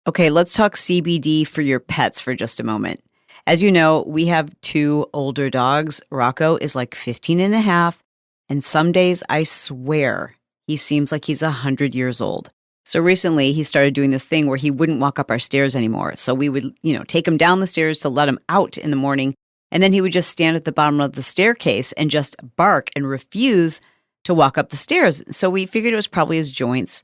Okay, let's talk CBD for your pets for just a moment. As you know, we have 2 older dogs. Rocco is like 15 and a half, and some days I swear he seems like he's 100 years old. So recently he started doing this thing where he wouldn't walk up our stairs anymore. So we would, take him down the stairs to let him out in the morning, and then he would just stand at the bottom of the staircase and just bark and refuse to walk up the stairs. So we figured it was probably his joints.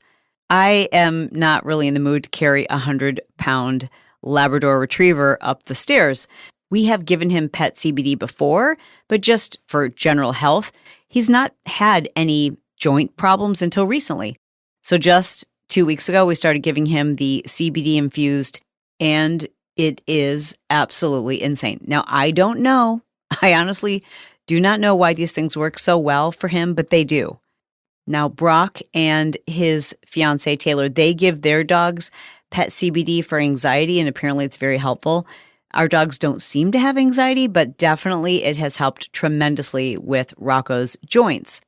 I am not really in the mood to carry a 100-pound Labrador Retriever up the stairs. We have given him pet CBD before, but just for general health. He's not had any joint problems until recently. So just 2 weeks ago, we started giving him the CBD infused, and it is absolutely insane. Now, I don't know. I honestly do not know why these things work so well for him, but they do. Now, Brock and his fiancée, Taylor, they give their dogs pet CBD for anxiety, and apparently it's very helpful. Our dogs don't seem to have anxiety, but definitely it has helped tremendously with Rocco's joints.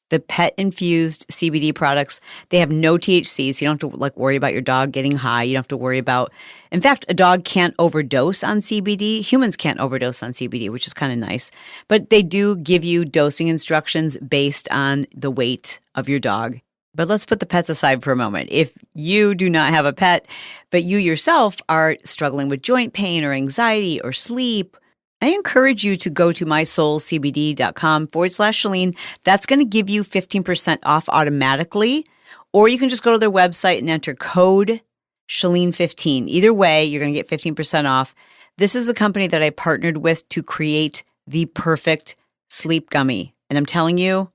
The pet-infused CBD products, they have no THC, so you don't have to worry about your dog getting high. You don't have to worry about... In fact, a dog can't overdose on CBD. Humans can't overdose on CBD, which is kind of nice. But they do give you dosing instructions based on the weight of your dog. But let's put the pets aside for a moment. If you do not have a pet, but you yourself are struggling with joint pain or anxiety or sleep, I encourage you to go to mysoulcbd.com/Chalene. That's going to give you 15% off automatically, or you can just go to their website and enter code Chalene15. Either way, you're going to get 15% off. This is the company that I partnered with to create the perfect sleep gummy. And I'm telling you,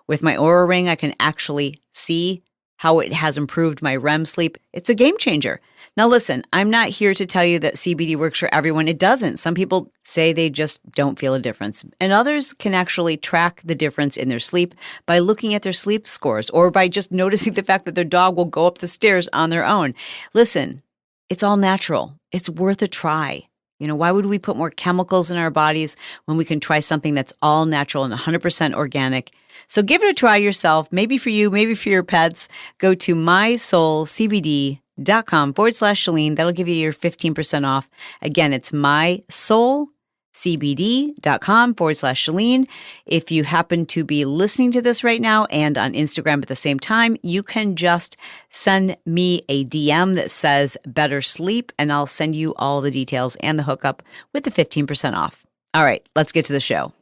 with my Oura Ring, I can actually see how it has improved my REM sleep. It's a game changer. Now listen, I'm not here to tell you that CBD works for everyone. It doesn't. Some people say they just don't feel a difference. And others can actually track the difference in their sleep by looking at their sleep scores or by just noticing the fact that their dog will go up the stairs on their own. Listen, it's all natural. It's worth a try. Why would we put more chemicals in our bodies when we can try something that's all natural and 100% organic? So give it a try yourself. Maybe for you, maybe for your pets. Go to mysoulcbd.com/Chalene. That'll give you your 15% off. Again, it's mysoulcbd.com/Chalene. If you happen to be listening to this right now and on Instagram at the same time, you can just send me a DM that says Better Sleep, and I'll send you all the details and the hookup with the 15% off. All right, let's get to the show.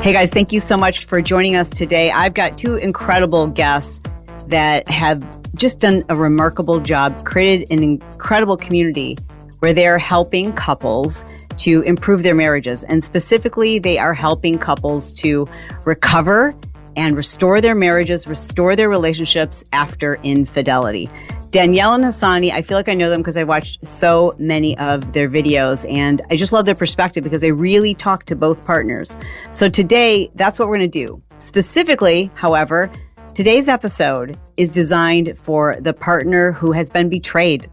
Hey guys, thank you so much for joining us today. I've got 2 incredible guests that have just done a remarkable job, created an incredible community where they're helping couples to improve their marriages. And specifically, they are helping couples to recover and restore their marriages, restore their relationships after infidelity. Danielle and Hassani, I feel like I know them because I watched so many of their videos, and I just love their perspective because they really talk to both partners. So today, that's what we're going to do. Specifically, however, today's episode is designed for the partner who has been betrayed,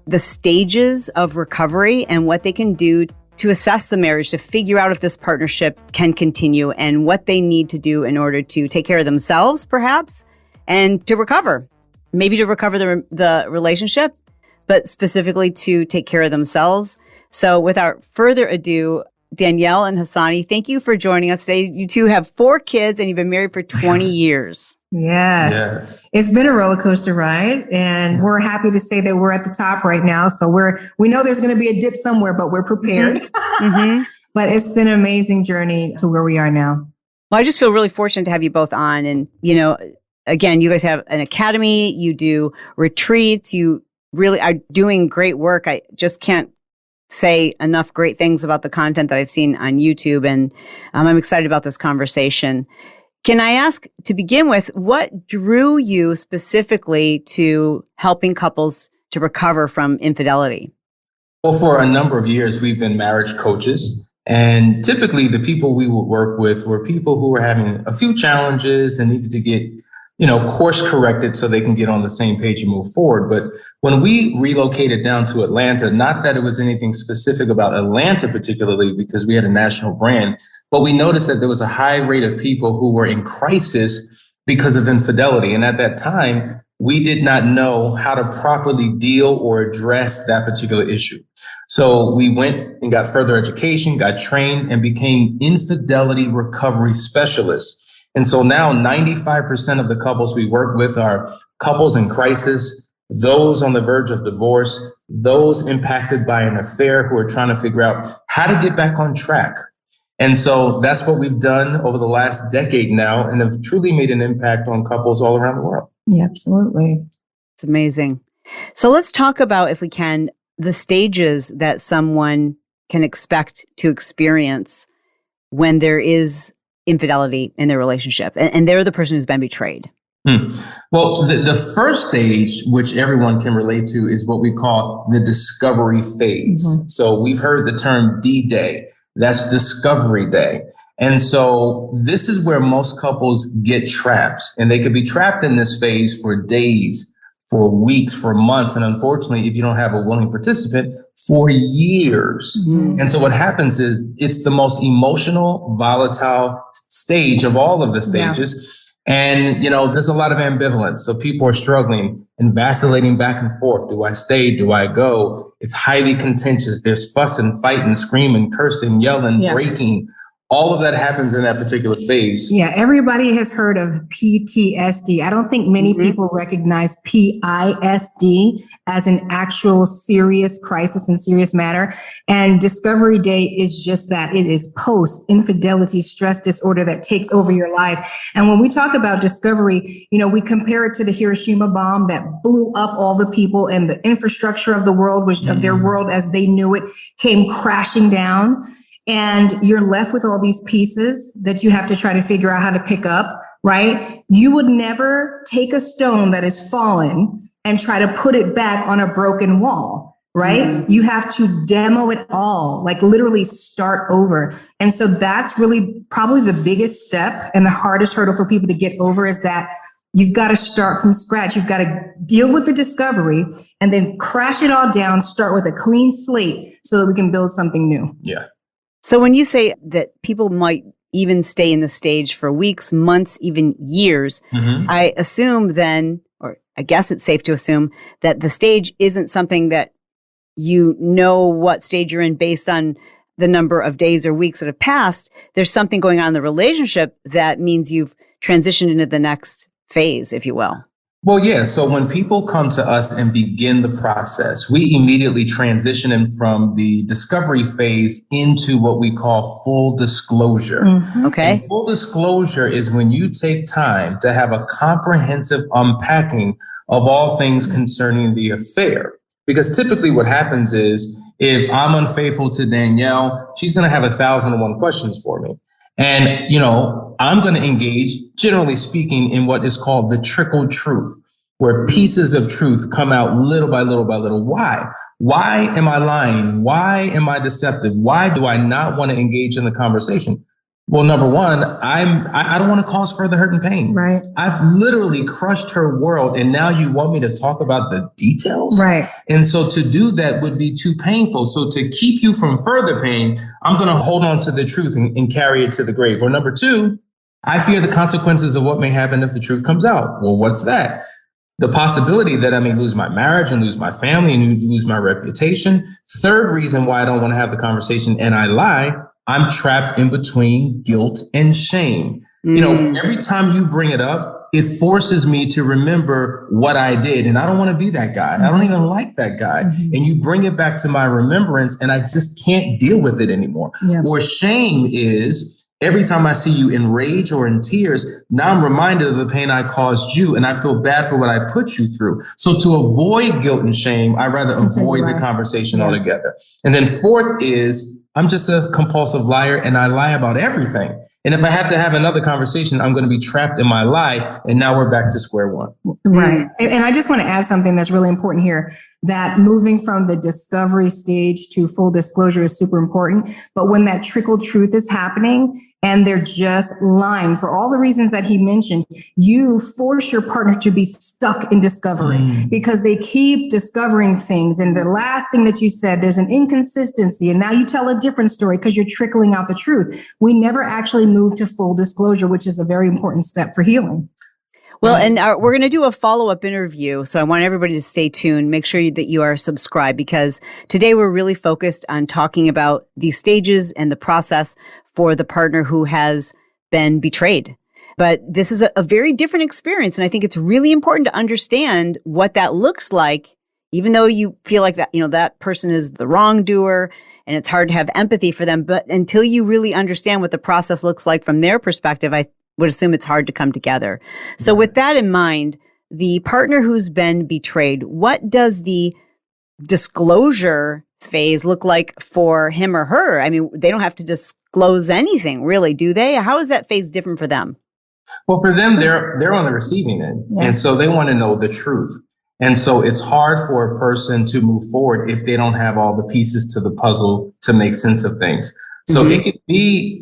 the stages of recovery and what they can do to assess the marriage, to figure out if this partnership can continue and what they need to do in order to take care of themselves, perhaps, and to recover. Maybe to recover the relationship, but specifically to take care of themselves. So without further ado, Danielle and Hassani, thank you for joining us today. You two have 4 kids and you've been married for 20 years. Yes. It's been a roller coaster ride, and we're happy to say that we're at the top right now. So we know there's going to be a dip somewhere, but we're prepared. Mm-hmm. But it's been an amazing journey to where we are now. Well, I just feel really fortunate to have you both on. And, again, you guys have an academy, you do retreats, you really are doing great work. I just can't say enough great things about the content that I've seen on YouTube, and I'm excited about this conversation. Can I ask, to begin with, what drew you specifically to helping couples to recover from infidelity? Well, for a number of years, we've been marriage coaches. And typically the people we would work with were people who were having a few challenges and needed to get, course corrected so they can get on the same page and move forward. But when we relocated down to Atlanta, not that it was anything specific about Atlanta particularly, because we had a national brand, but we noticed that there was a high rate of people who were in crisis because of infidelity. And at that time, we did not know how to properly deal or address that particular issue. So we went and got further education, got trained, and became infidelity recovery specialists. And so now 95% of the couples we work with are couples in crisis, those on the verge of divorce, those impacted by an affair who are trying to figure out how to get back on track. And so that's what we've done over the last decade now, and have truly made an impact on couples all around the world. Yeah, absolutely. It's amazing. So let's talk about, if we can, the stages that someone can expect to experience when there is infidelity in their relationship, and they're the person who's been betrayed. Well, the first stage, which everyone can relate to, is what we call the discovery phase. Mm-hmm. So we've heard the term D-Day. That's discovery day. And so this is where most couples get trapped, and they could be trapped in this phase for days, for weeks, for months. And unfortunately, if you don't have a willing participant, for years. Mm-hmm. And so what happens is it's the most emotional, volatile stage of all of the stages. Yeah. And, there's a lot of ambivalence. So people are struggling and vacillating back and forth. Do I stay? Do I go? It's highly contentious. There's fussing, fighting, screaming, cursing, yelling, breaking. All of that happens in that particular phase. Yeah, everybody has heard of PTSD. I don't think many people recognize PISD as an actual serious crisis and serious matter. And Discovery Day is just that. It is post-infidelity stress disorder that takes over your life. And when we talk about discovery, we compare it to the Hiroshima bomb that blew up all the people, and the infrastructure of the world, of their world as they knew it, came crashing down. And you're left with all these pieces that you have to try to figure out how to pick up, right? You would never take a stone that is fallen and try to put it back on a broken wall, right? Mm-hmm. You have to demo it all, like literally start over. And so that's really probably the biggest step and the hardest hurdle for people to get over, is that you've got to start from scratch. You've got to deal with the discovery and then crash it all down, start with a clean slate so that we can build something new. Yeah. So when you say that people might even stay in the stage for weeks, months, even years, I assume then, or I guess it's safe to assume, that the stage isn't something that you know what stage you're in based on the number of days or weeks that have passed. There's something going on in the relationship that means you've transitioned into the next phase, if you will. Well, yeah. So when people come to us and begin the process, we immediately transition them from the discovery phase into what we call full disclosure. Mm-hmm. Okay. And full disclosure is when you take time to have a comprehensive unpacking of all things concerning the affair. Because typically what happens is, if I'm unfaithful to Danielle, she's going to have 1,001 questions for me. And, I'm going to engage, generally speaking, in what is called the trickle truth, where pieces of truth come out little by little by little. Why? Why am I lying? Why am I deceptive? Why do I not want to engage in the conversation? Well, number one, I don't want to cause further hurt and pain. Right. I've literally crushed her world, and now you want me to talk about the details? Right. And so to do that would be too painful. So to keep you from further pain, I'm going to hold on to the truth and carry it to the grave. Or number two, I fear the consequences of what may happen if the truth comes out. Well, what's that? The possibility that I may lose my marriage and lose my family and lose my reputation. Third reason why I don't want to have the conversation and I lie, I'm trapped in between guilt and shame. Every time you bring it up, it forces me to remember what I did. And I don't want to be that guy. I don't even like that guy. Mm-hmm. And you bring it back to my remembrance and I just can't deal with it anymore. Yeah. Or shame is every time I see you in rage or in tears, now I'm reminded of the pain I caused you and I feel bad for what I put you through. So to avoid guilt and shame, I'd rather avoid the conversation altogether. And then fourth is, I'm just a compulsive liar and I lie about everything. And if I have to have another conversation, I'm going to be trapped in my lie. And now we're back to square one. Right. And I just want to add something that's really important here, that moving from the discovery stage to full disclosure is super important. But when that trickle truth is happening and they're just lying for all the reasons that he mentioned, you force your partner to be stuck in discovery because they keep discovering things. And the last thing that you said, there's an inconsistency. And now you tell a different story because you're trickling out the truth. We never actually move to full disclosure, which is a very important step for healing. Well, and we're going to do a follow-up interview. So I want everybody to stay tuned. Make sure that you are subscribed, because today we're really focused on talking about the stages and the process for the partner who has been betrayed. But this is a very different experience. And I think it's really important to understand what that looks like, even though you feel like that, that person is the wrongdoer and it's hard to have empathy for them. But until you really understand what the process looks like from their perspective, I would assume it's hard to come together. So with that in mind, the partner who's been betrayed, what does the disclosure phase look like for him or her? I mean, they don't have to disclose anything, really, do they? How is that phase different for them? Well, for them, they're on the receiving end. Yeah. And so they want to know the truth. And so it's hard for a person to move forward if they don't have all the pieces to the puzzle to make sense of things. So it could be,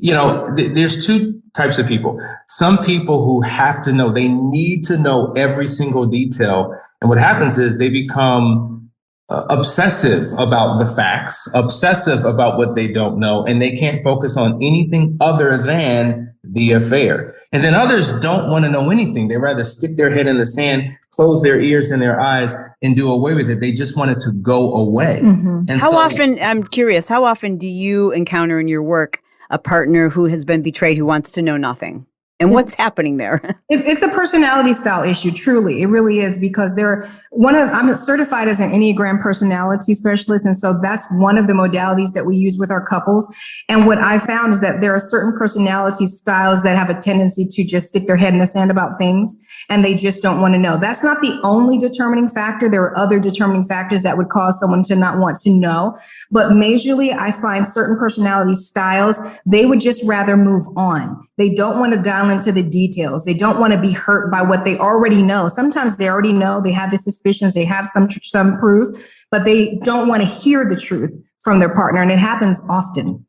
there's two types of people. Some people who have to know, they need to know every single detail. And what happens is they become obsessive about the facts, obsessive about what they don't know, and they can't focus on anything other than the affair. And then others don't want to know anything. They rather stick their head in the sand, close their ears and their eyes, and do away with it. They just want it to go away. And I'm curious, how often do you encounter in your work a partner who has been betrayed who wants to know nothing? And what's happening there? It's a personality style issue, truly. It really is, because I'm certified as an Enneagram personality specialist. And so that's one of the modalities that we use with our couples. And what I found is that there are certain personality styles that have a tendency to just stick their head in the sand about things, and they just don't want to know. That's not the only determining factor. There are other determining factors that would cause someone to not want to know. But majorly, I find certain personality styles, they would just rather move on. They don't want to dial into the details. They don't want to be hurt by what they already know. Sometimes they already know, they have the suspicions, they have some proof, but they don't want to hear the truth from their partner. And it happens often.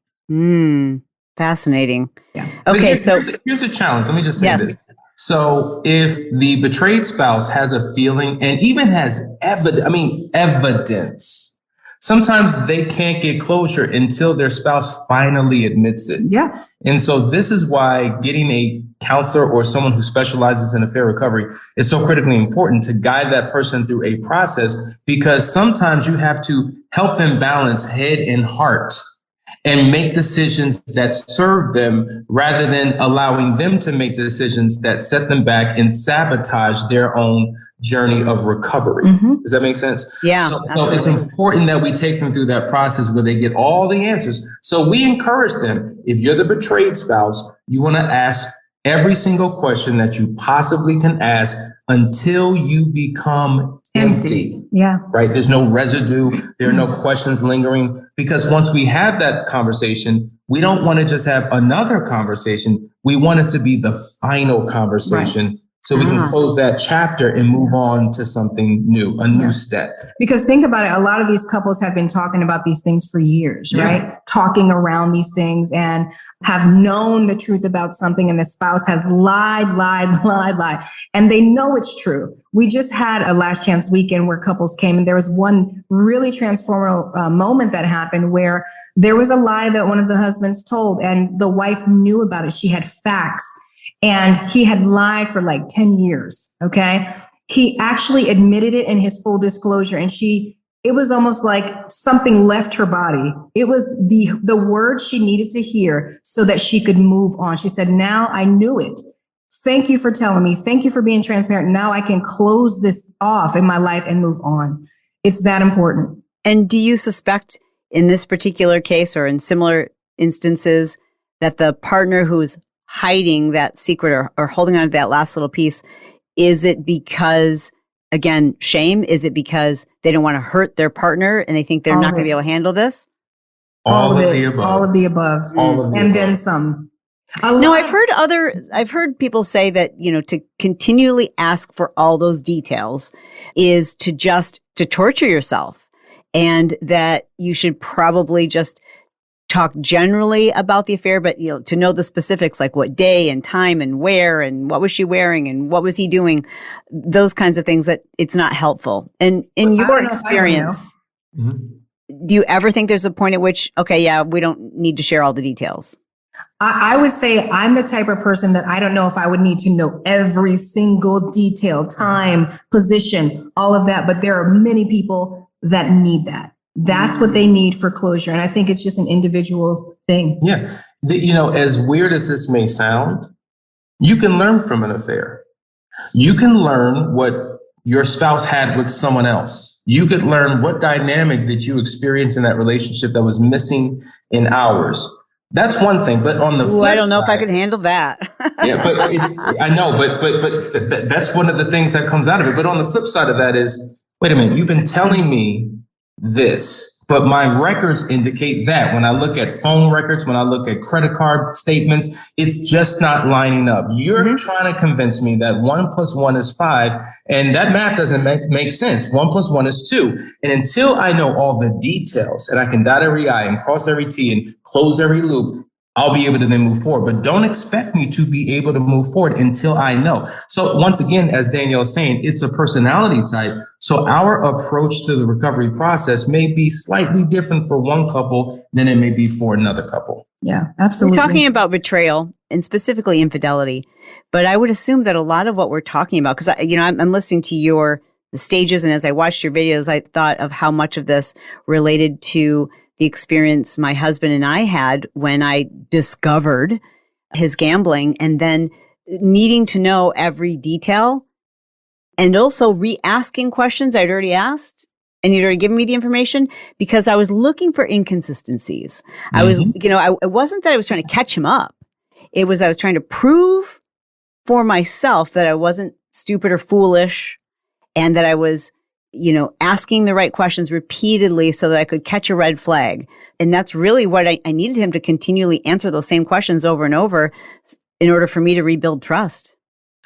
Fascinating. Yeah. Okay. Here's a challenge. Let me just say this. So if the betrayed spouse has a feeling and even has evidence, sometimes they can't get closure until their spouse finally admits it. Yeah. And so this is why getting a counselor or someone who specializes in affair recovery is so critically important, to guide that person through a process, because sometimes you have to help them balance head and heart and make decisions that serve them, rather than allowing them to make the decisions that set them back and sabotage their own journey of recovery. Does that make sense? Yeah. So it's important that we take them through that process where they get all the answers. So we encourage them, if you're the betrayed spouse, you want to ask every single question that you possibly can ask until you become empty. Yeah. Right? There's no residue. There are no questions lingering, because once we have that conversation, we don't want to just have another conversation. We want it to be the final conversation. So we can close that chapter and move on to something new, a new step. Because think about it, a lot of these couples have been talking about these things for years, right? Talking around these things, and have known the truth about something, and the spouse has lied. And they know it's true. We just had a last chance weekend where couples came, and there was one really transformative moment that happened where there was a lie that one of the husbands told, and the wife knew about it. She had facts. And he had lied for like 10 years. Okay. He actually admitted it in his full disclosure. And it was almost like something left her body. It was the words she needed to hear so that she could move on. She said, now I knew it. Thank you for telling me. Thank you for being transparent. Now I can close this off in my life and move on. It's that important. And do you suspect in this particular case, or in similar instances, that the partner who's hiding that secret or holding on to that last little piece, is it because, again, shame? Is it because they don't want to hurt their partner and they think they're not going to be able to handle this? All of the above. And then some. No, I've heard people say that, to continually ask for all those details is to torture yourself, and that you should probably just talk generally about the affair, but to know the specifics, like what day and time and where and what was she wearing and what was he doing, those kinds of things, that it's not helpful. And in your experience, do you ever think there's a point at which, we don't need to share all the details? I would say I'm the type of person that I don't know if I would need to know every single detail, time, position, all of that. But there are many people that need that. That's what they need for closure. And I think it's just an individual thing. Yeah. As weird as this may sound, you can learn from an affair. You can learn what your spouse had with someone else. You could learn what dynamic did you experience in that relationship that was missing in ours. That's one thing, but on the flip I don't know side, if I could handle that. yeah, but I know, but that's one of the things that comes out of it. But on the flip side of that is, wait a minute, you've been telling me this, but my records indicate that. When I look at phone records, when I look at credit card statements, it's just not lining up. You're trying to convince me that 1 + 1 is 5, and that math doesn't make sense. 1 + 1 is 2. And until I know all the details and I can dot every I and cross every T and close every loop, I'll be able to then move forward. But don't expect me to be able to move forward until I know. So once again, as Danielle is saying, it's a personality type. So our approach to the recovery process may be slightly different for one couple than it may be for another couple. Yeah, absolutely. We're talking about betrayal and specifically infidelity. But I would assume that a lot of what we're talking about, because I'm listening to the stages, and as I watched your videos, I thought of how much of this related to the experience my husband and I had when I discovered his gambling, and then needing to know every detail and also re-asking questions I'd already asked and you'd already given me the information, because I was looking for inconsistencies. I was, it wasn't that I was trying to catch him up. It was I was trying to prove for myself that I wasn't stupid or foolish, and that I was asking the right questions repeatedly so that I could catch a red flag. And that's really what I needed him to continually answer those same questions over and over in order for me to rebuild trust.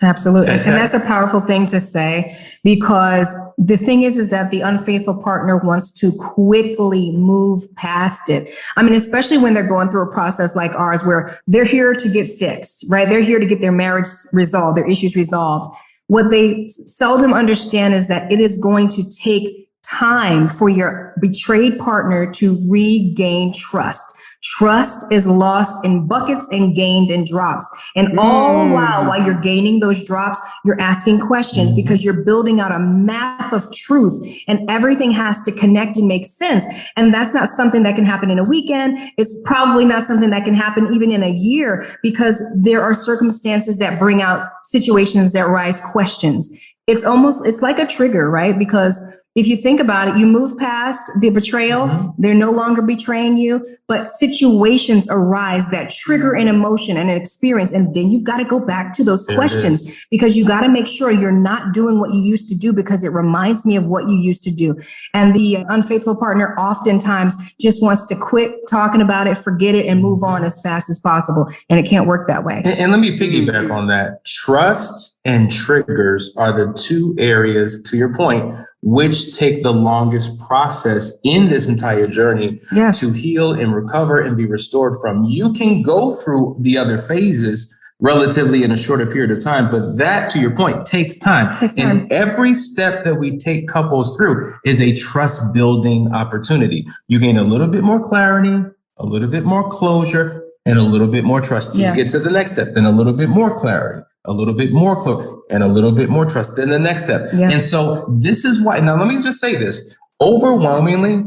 Absolutely. And that's a powerful thing to say, because the thing is that the unfaithful partner wants to quickly move past it. I mean, especially when they're going through a process like ours, where they're here to get fixed, right? They're here to get their marriage resolved, their issues resolved. What they seldom understand is that it is going to take time for your betrayed partner to regain trust. Trust is lost in buckets and gained in drops. And all while you're gaining those drops, you're asking questions because you're building out a map of truth, and everything has to connect and make sense. And that's not something that can happen in a weekend. It's probably not something that can happen even in a year, because there are circumstances that bring out situations that raise questions. It's like a trigger, right? Because if you think about it, you move past the betrayal, they're no longer betraying you, but situations arise that trigger an emotion and an experience. And then you've got to go back to those questions, because you got to make sure you're not doing what you used to do, because it reminds me of what you used to do. And the unfaithful partner oftentimes just wants to quit talking about it, forget it, and move on as fast as possible. And it can't work that way. And let me piggyback on that. Trust and triggers are the two areas, to your point, which take the longest process in this entire journey to heal and recover and be restored from. You can go through the other phases relatively in a shorter period of time, but that, to your point, takes time. And every step that we take couples through is a trust building opportunity. You gain a little bit more clarity, a little bit more closure, and a little bit more trust. You get to the next step, then a little bit more clarity, a little bit more close, and a little bit more trust. Then the next step. And so this is why, now let me just say this, overwhelmingly,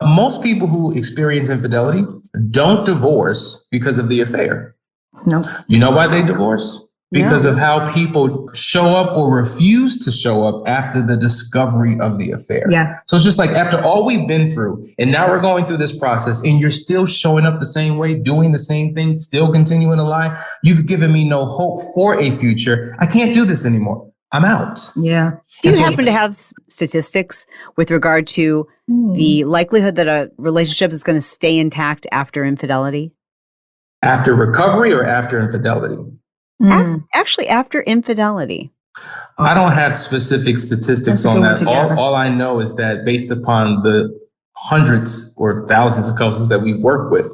most people who experience infidelity don't divorce because of the affair. No. You know why they divorce? Because of how people show up or refuse to show up after the discovery of the affair. So it's just like, after all we've been through, and now we're going through this process, and you're still showing up the same way, doing the same thing, still continuing to lie. You've given me no hope for a future. I can't do this anymore. I'm out. Do you happen to have statistics with regard to the likelihood that a relationship is going to stay intact after infidelity? After recovery or after infidelity? Actually, after infidelity. I don't have specific statistics on that. All I know is that based upon the hundreds or thousands of couples that we've worked with,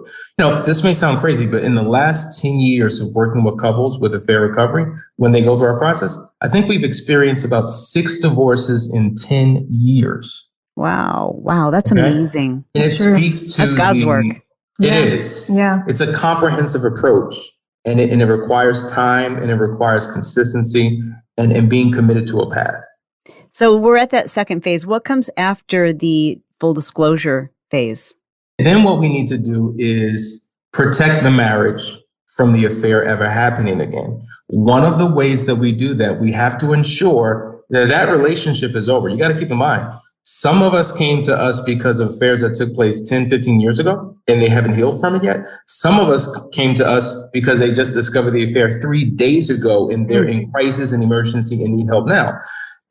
this may sound crazy, but in the last 10 years of working with couples with affair recovery, when they go through our process, I think we've experienced about 6 divorces in 10 years. Wow. That's amazing. And it speaks to that's God's work. It is. Yeah. It's a comprehensive approach, and it requires time, and it requires consistency and being committed to a path. So we're at that second phase. What comes after the full disclosure phase? Then what we need to do is protect the marriage from the affair ever happening again. One of the ways that we do that, we have to ensure that that relationship is over. You got to keep in mind, some of us came to us because of affairs that took place 10, 15 years ago, and they haven't healed from it yet. Some of us came to us because they just discovered the affair 3 days ago, and they're in crisis and emergency and need help now.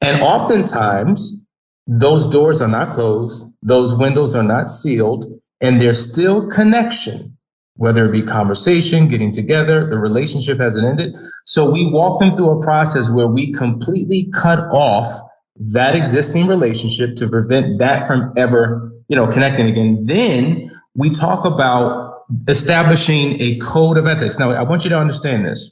And oftentimes, those doors are not closed, those windows are not sealed, and there's still connection, whether it be conversation, getting together, the relationship hasn't ended. So we walk them through a process where we completely cut off that existing relationship to prevent that from ever, connecting again. Then we talk about establishing a code of ethics. Now, I want you to understand this.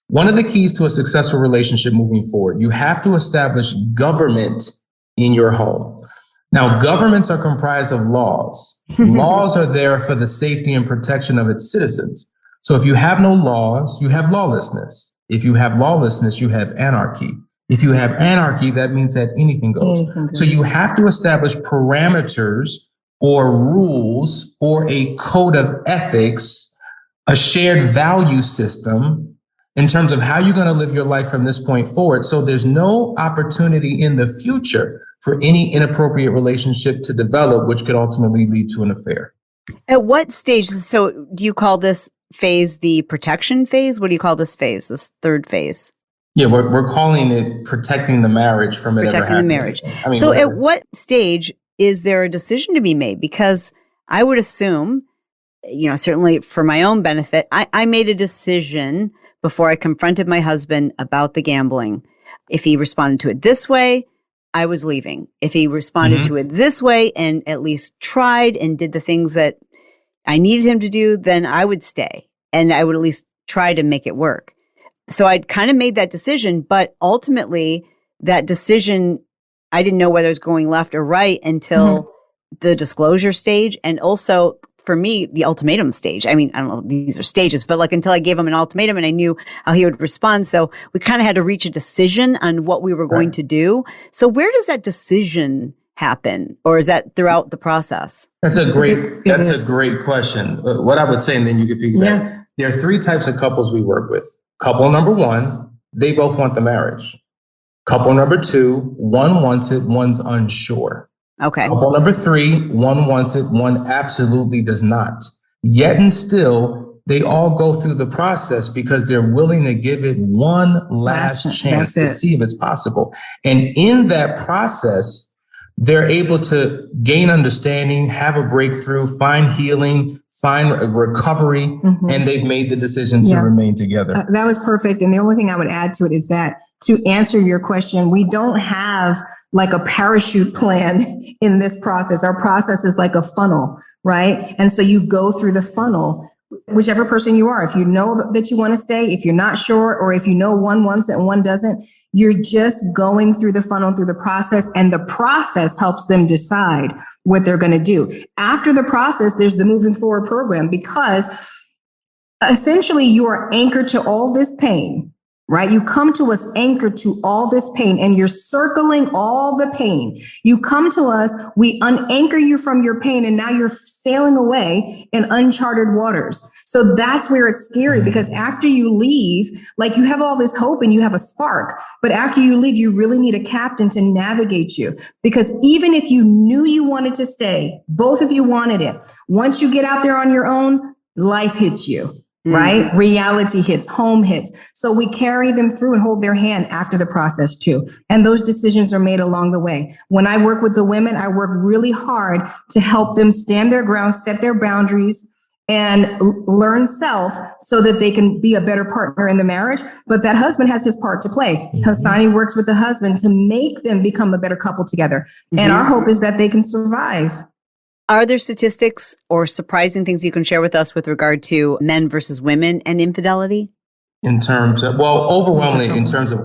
One of the keys to a successful relationship moving forward, you have to establish government in your home. Now, governments are comprised of laws. Laws are there for the safety and protection of its citizens. So if you have no laws, you have lawlessness. If you have lawlessness, you have anarchy. If you have anarchy, that means that anything goes. So you have to establish parameters or rules or a code of ethics, a shared value system in terms of how you're going to live your life from this point forward. So there's no opportunity in the future for any inappropriate relationship to develop, which could ultimately lead to an affair. At what stage? So do you call this phase the protection phase? What do you call this phase, this third phase? Yeah, we're calling it protecting the marriage from it ever happening. Protecting the marriage. So at what stage is there a decision to be made? Because I would assume, certainly for my own benefit, I made a decision before I confronted my husband about the gambling. If he responded to it this way, I was leaving. If he responded to it this way and at least tried and did the things that I needed him to do, then I would stay and I would at least try to make it work. So I'd kind of made that decision, but ultimately that decision, I didn't know whether it was going left or right until the disclosure stage, and also for me, the ultimatum stage. I mean, I don't know, these are stages, but until I gave him an ultimatum and I knew how he would respond. So we kind of had to reach a decision on what we were going to do. So where does that decision happen? Or is that throughout the process? That's a great question. What I would say, and then you could piggyback. Yeah. There are 3 types of couples we work with. Couple number 1, they both want the marriage. Couple number 2, one wants it, one's unsure. Okay. Couple number 3, one wants it, one absolutely does not. Yet and still, they all go through the process because they're willing to give it one last chance to see if it's possible. And in that process, they're able to gain understanding, have a breakthrough, find healing, find a recovery, and they've made the decision to remain together. That was perfect. And the only thing I would add to it is that to answer your question, we don't have like a parachute plan in this process. Our process is like a funnel, right? And so you go through the funnel, whichever person you are. If you know that you want to stay, if you're not sure, or if you know one wants it and one doesn't, you're just going through the funnel, through the process, and the process helps them decide what they're going to do. After the process, there's the moving forward program, because essentially you are anchored to all this pain, right? You come to us anchored to all this pain, and you're circling all the pain. You come to us, we unanchor you from your pain, and now you're sailing away in uncharted waters. So that's where it's scary, because after you leave, like you have all this hope and you have a spark, but after you leave, you really need a captain to navigate you. Because even if you knew you wanted to stay, both of you wanted it, once you get out there on your own, life hits you. Right? Reality hits, home hits. So we carry them through and hold their hand after the process too. And those decisions are made along the way. When I work with the women, I work really hard to help them stand their ground, set their boundaries, and learn self so that they can be a better partner in the marriage. But that husband has his part to play. Hassani works with the husband to make them become a better couple together. And our hope is that they can survive. Are there statistics or surprising things you can share with us with regard to men versus women and infidelity? In terms of, well, overwhelmingly, in terms of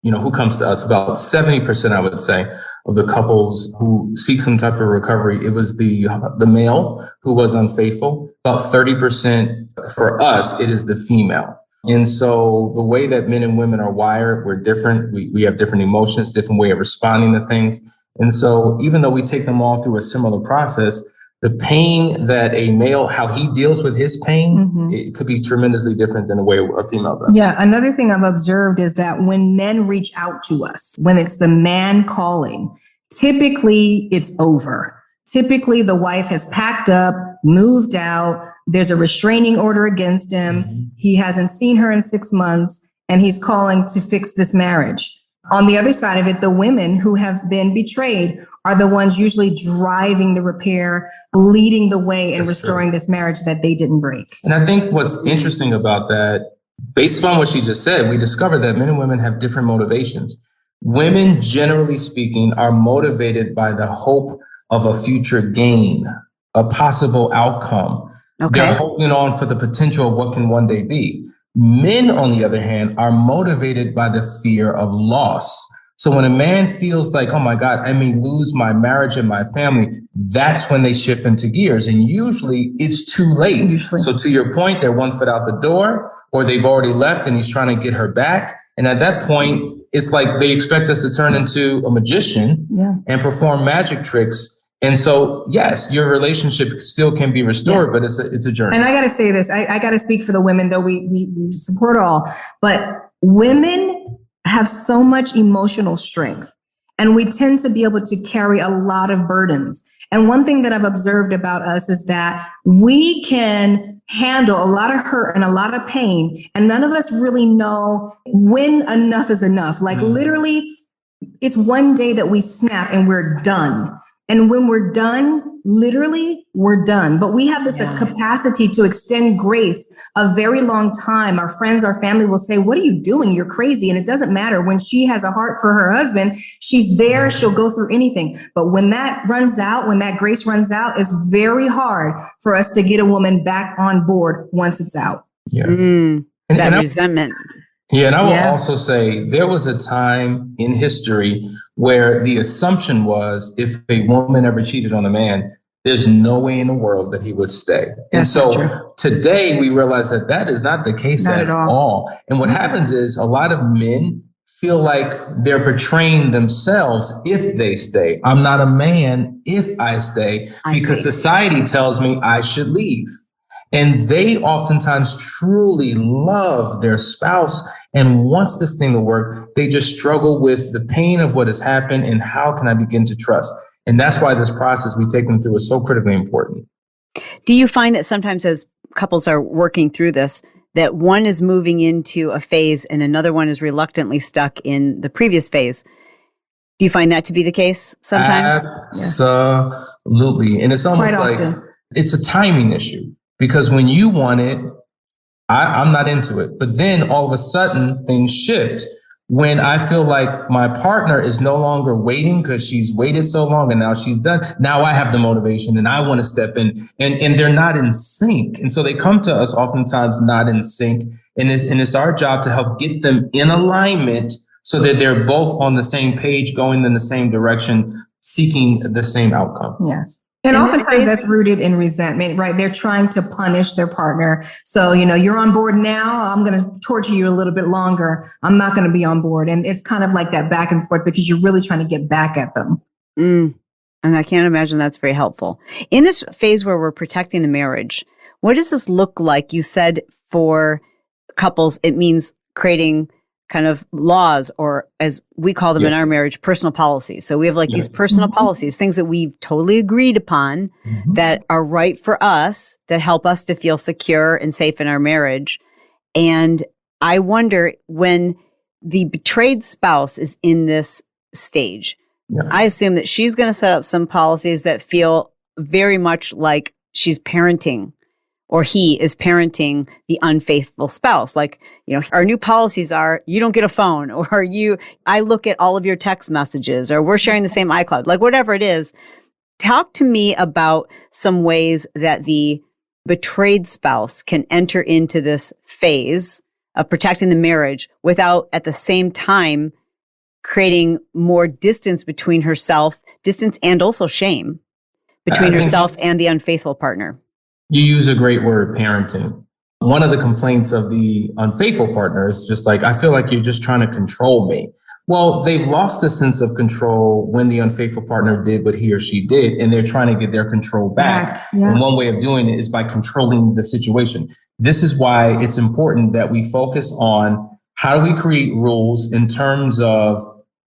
who comes to us, about 70%, I would say, of the couples who seek some type of recovery, it was the male who was unfaithful. About 30% for us, it is the female. And so the way that men and women are wired, we're different. We have different emotions, different way of responding to things. And so even though we take them all through a similar process, the pain that a male, how he deals with his pain, it could be tremendously different than the way a female does. Yeah. Another thing I've observed is that when men reach out to us, when it's the man calling, typically it's over. Typically the wife has packed up, moved out. There's a restraining order against him. He hasn't seen her in 6 months, and he's calling to fix this marriage. On the other side of it, the women who have been betrayed are the ones usually driving the repair, leading the way in restoring this marriage that they didn't break. And I think what's interesting about that, based upon what she just said, we discovered that men and women have different motivations. Women, generally speaking, are motivated by the hope of a future gain, a possible outcome. Okay. They're holding on for the potential of what can one day be. Men, on the other hand, are motivated by the fear of loss. So when a man feels like, oh my God, I may lose my marriage and my family, that's when they shift into gears. And usually it's too late. So to your point, they're 1 foot out the door, or they've already left and he's trying to get her back. And at that point, it's like they expect us to turn into a magician and perform magic tricks. And so, yes, your relationship still can be restored, but it's a journey. And I got to say this, I got to speak for the women, though we support all, but women have so much emotional strength, and we tend to be able to carry a lot of burdens. And one thing that I've observed about us is that we can handle a lot of hurt and a lot of pain, and none of us really know when enough is enough. Like literally, it's one day that we snap and we're done. And when we're done, literally, we're done. But we have this capacity to extend grace a very long time. Our friends, our family will say, what are you doing? You're crazy. And it doesn't matter. When she has a heart for her husband, she's there. She'll go through anything. But when that runs out, when that grace runs out, it's very hard for us to get a woman back on board once it's out. Yeah. That resentment. Yeah, and I will also say there was a time in history where the assumption was if a woman ever cheated on a man, there's no way in the world that he would stay. And so today we realize that that is not the case at all. And what happens is a lot of men feel like they're betraying themselves if they stay. I'm not a man if I stay because society tells me I should leave. And they oftentimes truly love their spouse and wants this thing to work. They just struggle with the pain of what has happened and how can I begin to trust? And that's why this process we take them through is so critically important. Do you find that sometimes as couples are working through this, that one is moving into a phase and another one is reluctantly stuck in the previous phase? Do you find that to be the case sometimes? Absolutely. And it's almost like it's a timing issue. Because when you want it, I'm not into it. But then all of a sudden things shift when I feel like my partner is no longer waiting because she's waited so long and now she's done. Now I have the motivation and I want to step in and they're not in sync. And so they come to us oftentimes not in sync. And it's our job to help get them in alignment so that they're both on the same page, going in the same direction, seeking the same outcome. Yes. And oftentimes that's rooted in resentment, right? They're trying to punish their partner. So, you're on board now. I'm going to torture you a little bit longer. I'm not going to be on board. And it's kind of like that back and forth because you're really trying to get back at them. And I can't imagine that's very helpful. In this phase where we're protecting the marriage, what does this look like? You said for couples, it means creating kind of laws, or as we call them in our marriage, personal policies. So we have like these personal policies, things that we've totally agreed upon that are right for us, that help us to feel secure and safe in our marriage. And I wonder when the betrayed spouse is in this stage, I assume that she's going to set up some policies that feel very much like she's parenting, or he is parenting the unfaithful spouse. Like, our new policies are, you don't get a phone, or I look at all of your text messages, or we're sharing the same iCloud, like whatever it is. Talk to me about some ways that the betrayed spouse can enter into this phase of protecting the marriage without at the same time creating more distance between herself, distance and also shame between herself and the unfaithful partner. You use a great word, parenting. One of the complaints of the unfaithful partner is just like, I feel like you're just trying to control me. Well, they've lost a sense of control when the unfaithful partner did what he or she did, and they're trying to get their control back. Yeah. And one way of doing it is by controlling the situation. This is why it's important that we focus on how do we create rules in terms of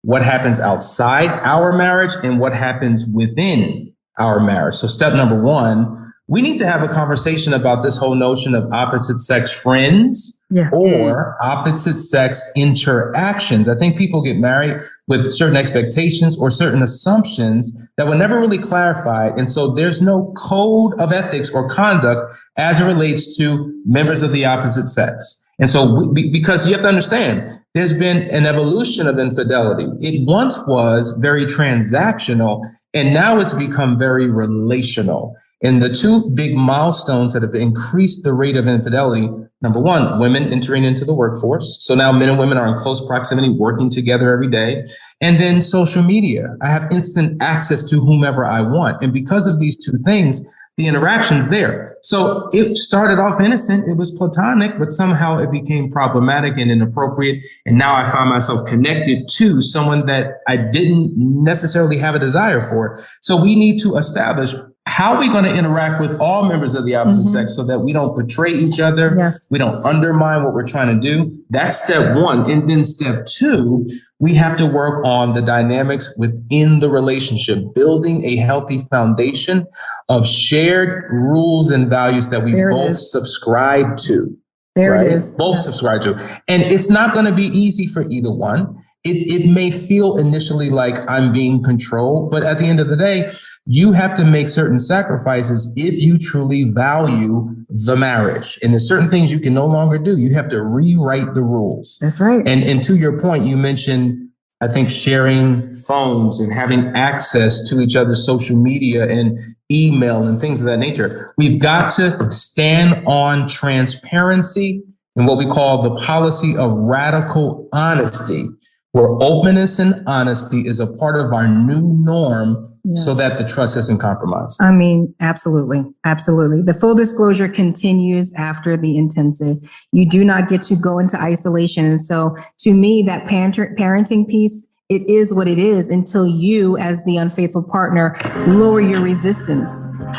what happens outside our marriage and what happens within our marriage. So step number one, we need to have a conversation about this whole notion of opposite sex friends or opposite sex interactions. I think people get married with certain expectations or certain assumptions that were never really clarified. And so there's no code of ethics or conduct as it relates to members of the opposite sex. And so because you have to understand, there's been an evolution of infidelity. It once was very transactional, and now it's become very relational. And the two big milestones that have increased the rate of infidelity, number one, women entering into the workforce. So now men and women are in close proximity, working together every day. And then social media. I have instant access to whomever I want. And because of these two things, the interaction's there. So it started off innocent. It was platonic, but somehow it became problematic and inappropriate. And now I find myself connected to someone that I didn't necessarily have a desire for. So we need to establish how are we going to interact with all members of the opposite sex so that we don't betray each other? Yes. We don't undermine what we're trying to do. That's step one. And then step two, we have to work on the dynamics within the relationship, building a healthy foundation of shared rules and values that we both subscribe to. It is. Both subscribe to. And it's not going to be easy for either one. It may feel initially like I'm being controlled, but at the end of the day, you have to make certain sacrifices if you truly value the marriage. And there's certain things you can no longer do. You have to rewrite the rules. That's right. And to your point, you mentioned, I think, sharing phones and having access to each other's social media and email and things of that nature. We've got to stand on transparency and what we call the policy of radical honesty, where openness and honesty is a part of our new norm. Yes. So that the trust isn't compromised. I mean, absolutely. Absolutely. The full disclosure continues after the intensive. You do not get to go into isolation. And so to me, that parenting piece, it is what it is until you, as the unfaithful partner, lower your resistance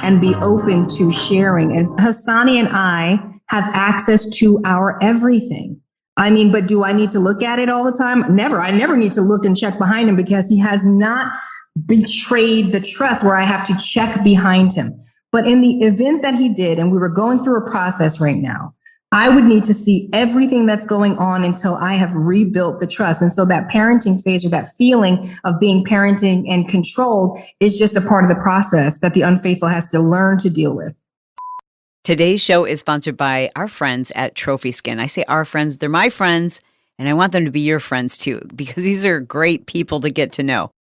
and be open to sharing. And Hassani and I have access to our everything. I mean, but do I need to look at it all the time? Never. I never need to look and check behind him because he has not betrayed the trust where I have to check behind him. But in the event that he did, and we were going through a process right now, I would need to see everything that's going on until I have rebuilt the trust. And so that parenting phase or that feeling of being parenting and controlled is just a part of the process that the unfaithful has to learn to deal with. Today's show is sponsored by our friends at Trophy Skin. I say our friends, they're my friends, and I want them to be your friends too, because these are great people to get to know.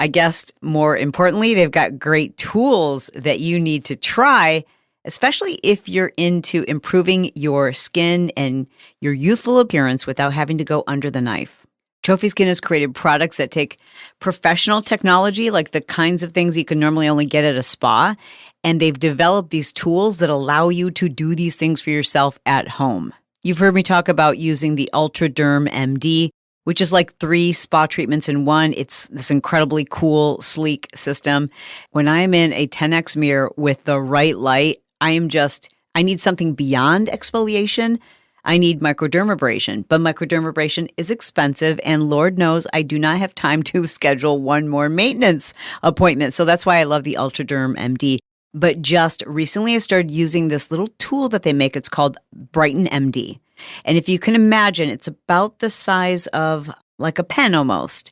I guess more importantly, they've got great tools that you need to try, especially if you're into improving your skin and your youthful appearance without having to go under the knife. Trophy Skin has created products that take professional technology, like the kinds of things you can normally only get at a spa, and they've developed these tools that allow you to do these things for yourself at home. You've heard me talk about using the UltraDerm MD, which is like 3 spa treatments in one. It's this incredibly cool, sleek system. When I'm in a 10X mirror with the right light, I need something beyond exfoliation. I need microdermabrasion, but microdermabrasion is expensive, and Lord knows I do not have time to schedule one more maintenance appointment. So that's why I love the UltraDerm MD. But just recently, I started using this little tool that they make. It's called Brighten MD. And if you can imagine, it's about the size of like a pen almost.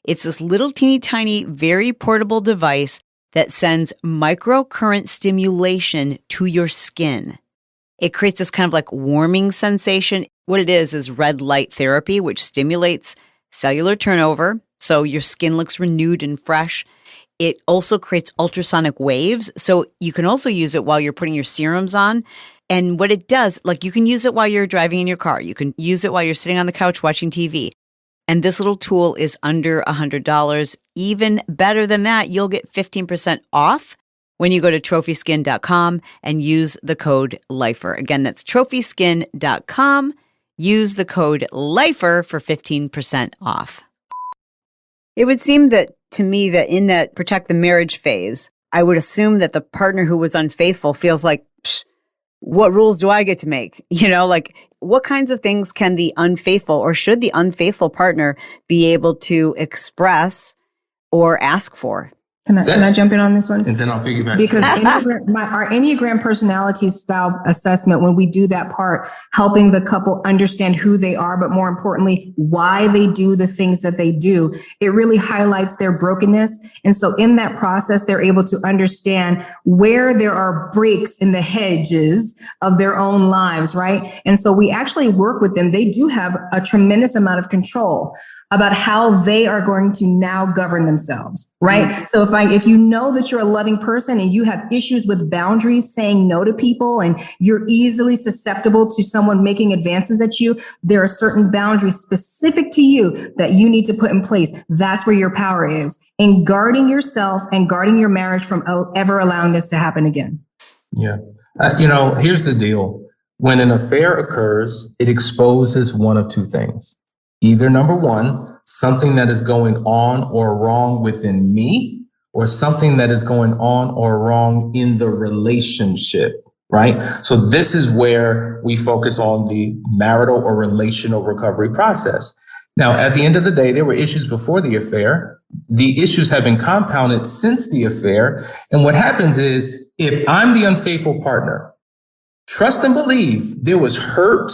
It's this little teeny tiny, very portable device that sends microcurrent stimulation to your skin. It creates this kind of like warming sensation. What it is red light therapy, which stimulates cellular turnover, so your skin looks renewed and fresh. It also creates ultrasonic waves, so you can also use it while you're putting your serums on. And what it does, like you can use it while you're driving in your car. You can use it while you're sitting on the couch watching TV. And this little tool is under $100. Even better than that, you'll get 15% off when you go to trophyskin.com and use the code LIFER. Again, that's trophyskin.com. Use the code LIFER for 15% off. It would seem that to me that in that protect the marriage phase, I would assume that the partner who was unfaithful feels like, what rules do I get to make? Like what kinds of things can the unfaithful or should the unfaithful partner be able to express or ask for? Can I jump in on this one? And then I'll piggyback. Because our Enneagram personality style assessment, when we do that part, helping the couple understand who they are, but more importantly, why they do the things that they do, it really highlights their brokenness. And so in that process, they're able to understand where there are breaks in the hedges of their own lives, right? And so we actually work with them. They do have a tremendous amount of control about how they are going to now govern themselves, right? Mm-hmm. So if you know that you're a loving person and you have issues with boundaries, saying no to people, and you're easily susceptible to someone making advances at you, there are certain boundaries specific to you that you need to put in place. That's where your power is in guarding yourself and guarding your marriage from ever allowing this to happen again. Yeah. Here's the deal. When an affair occurs, it exposes one of two things. Either number one, something that is going on or wrong within me, or something that is going on or wrong in the relationship, right? So this is where we focus on the marital or relational recovery process. Now, at the end of the day, there were issues before the affair. The issues have been compounded since the affair. And what happens is, if I'm the unfaithful partner, trust and believe there was hurt,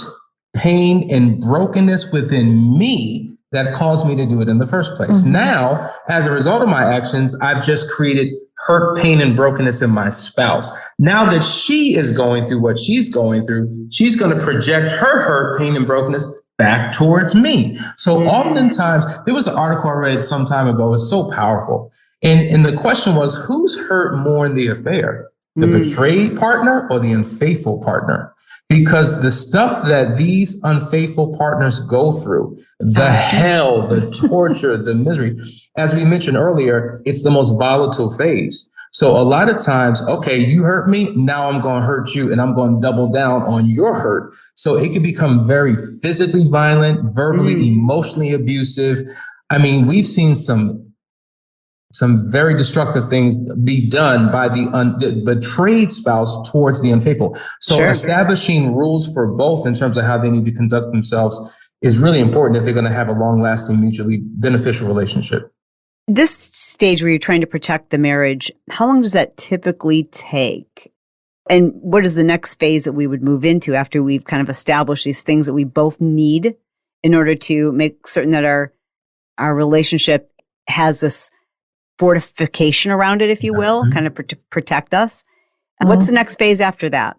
pain, and brokenness within me that caused me to do it in the first place. Mm-hmm. Now, as a result of my actions, I've just created hurt, pain, and brokenness in my spouse. Now that she is going through what she's going through, she's going to project her hurt, pain, and brokenness back towards me. So oftentimes, there was an article I read some time ago. It was so powerful. And the question was, who's hurt more in the affair? The betrayed partner or the unfaithful partner? Because the stuff that these unfaithful partners go through, the hell, the torture, the misery, as we mentioned earlier, it's the most volatile phase. So a lot of times, okay, you hurt me, now I'm going to hurt you and I'm going to double down on your hurt. So it can become very physically violent, verbally, emotionally abusive. I mean, we've seen some very destructive things be done by the betrayed spouse towards the unfaithful. So establishing rules for both in terms of how they need to conduct themselves is really important if they're going to have a long-lasting, mutually beneficial relationship. This stage where you're trying to protect the marriage, how long does that typically take? And what is the next phase that we would move into after we've kind of established these things that we both need in order to make certain that our relationship has this fortification around it, if you will, kind of protect us? What's the next phase after that?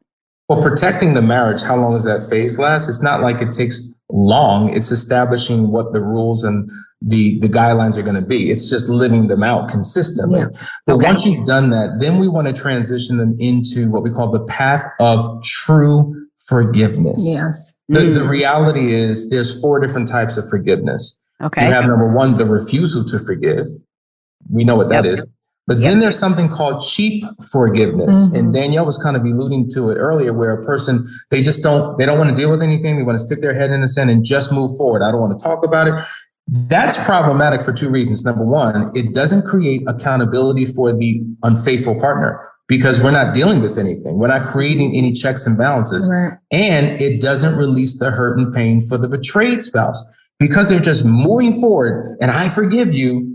Well, protecting the marriage, how long does that phase last? It's not like it takes long. It's establishing what the rules and the guidelines are going to be. It's just living them out consistently. Yeah. But once you've done that, then we want to transition them into what we call the path of true forgiveness. Yes. The reality is there's 4 different types of forgiveness. Okay. You have number 1, the refusal to forgive. We know what that is. But then there's something called cheap forgiveness. And Danielle was kind of alluding to it earlier, where a person, they don't want to deal with anything. They want to stick their head in the sand and just move forward. I don't want to talk about it. That's problematic for 2 reasons. Number 1, it doesn't create accountability for the unfaithful partner because we're not dealing with anything. We're not creating any checks and balances. Right. And it doesn't release the hurt and pain for the betrayed spouse because they're just moving forward and I forgive you.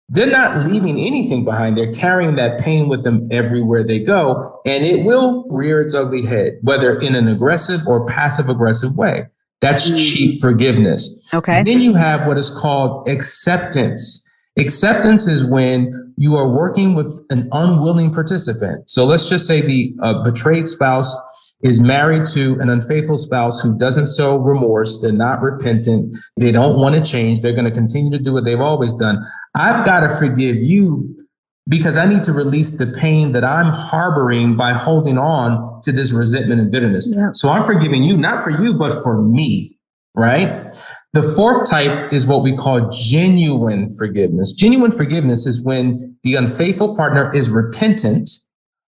They're not leaving anything behind. They're carrying that pain with them everywhere they go, and it will rear its ugly head, whether in an aggressive or passive aggressive way. That's cheap forgiveness. Okay. Then you have what is called acceptance. Acceptance is when you are working with an unwilling participant. So let's just say the betrayed spouse is married to an unfaithful spouse who doesn't show remorse. They're not repentant. They don't want to change. They're going to continue to do what they've always done. I've got to forgive you because I need to release the pain that I'm harboring by holding on to this resentment and bitterness. Yep. So I'm forgiving you, not for you, but for me. right? The fourth type is what we call genuine forgiveness. Genuine forgiveness is when the unfaithful partner is repentant,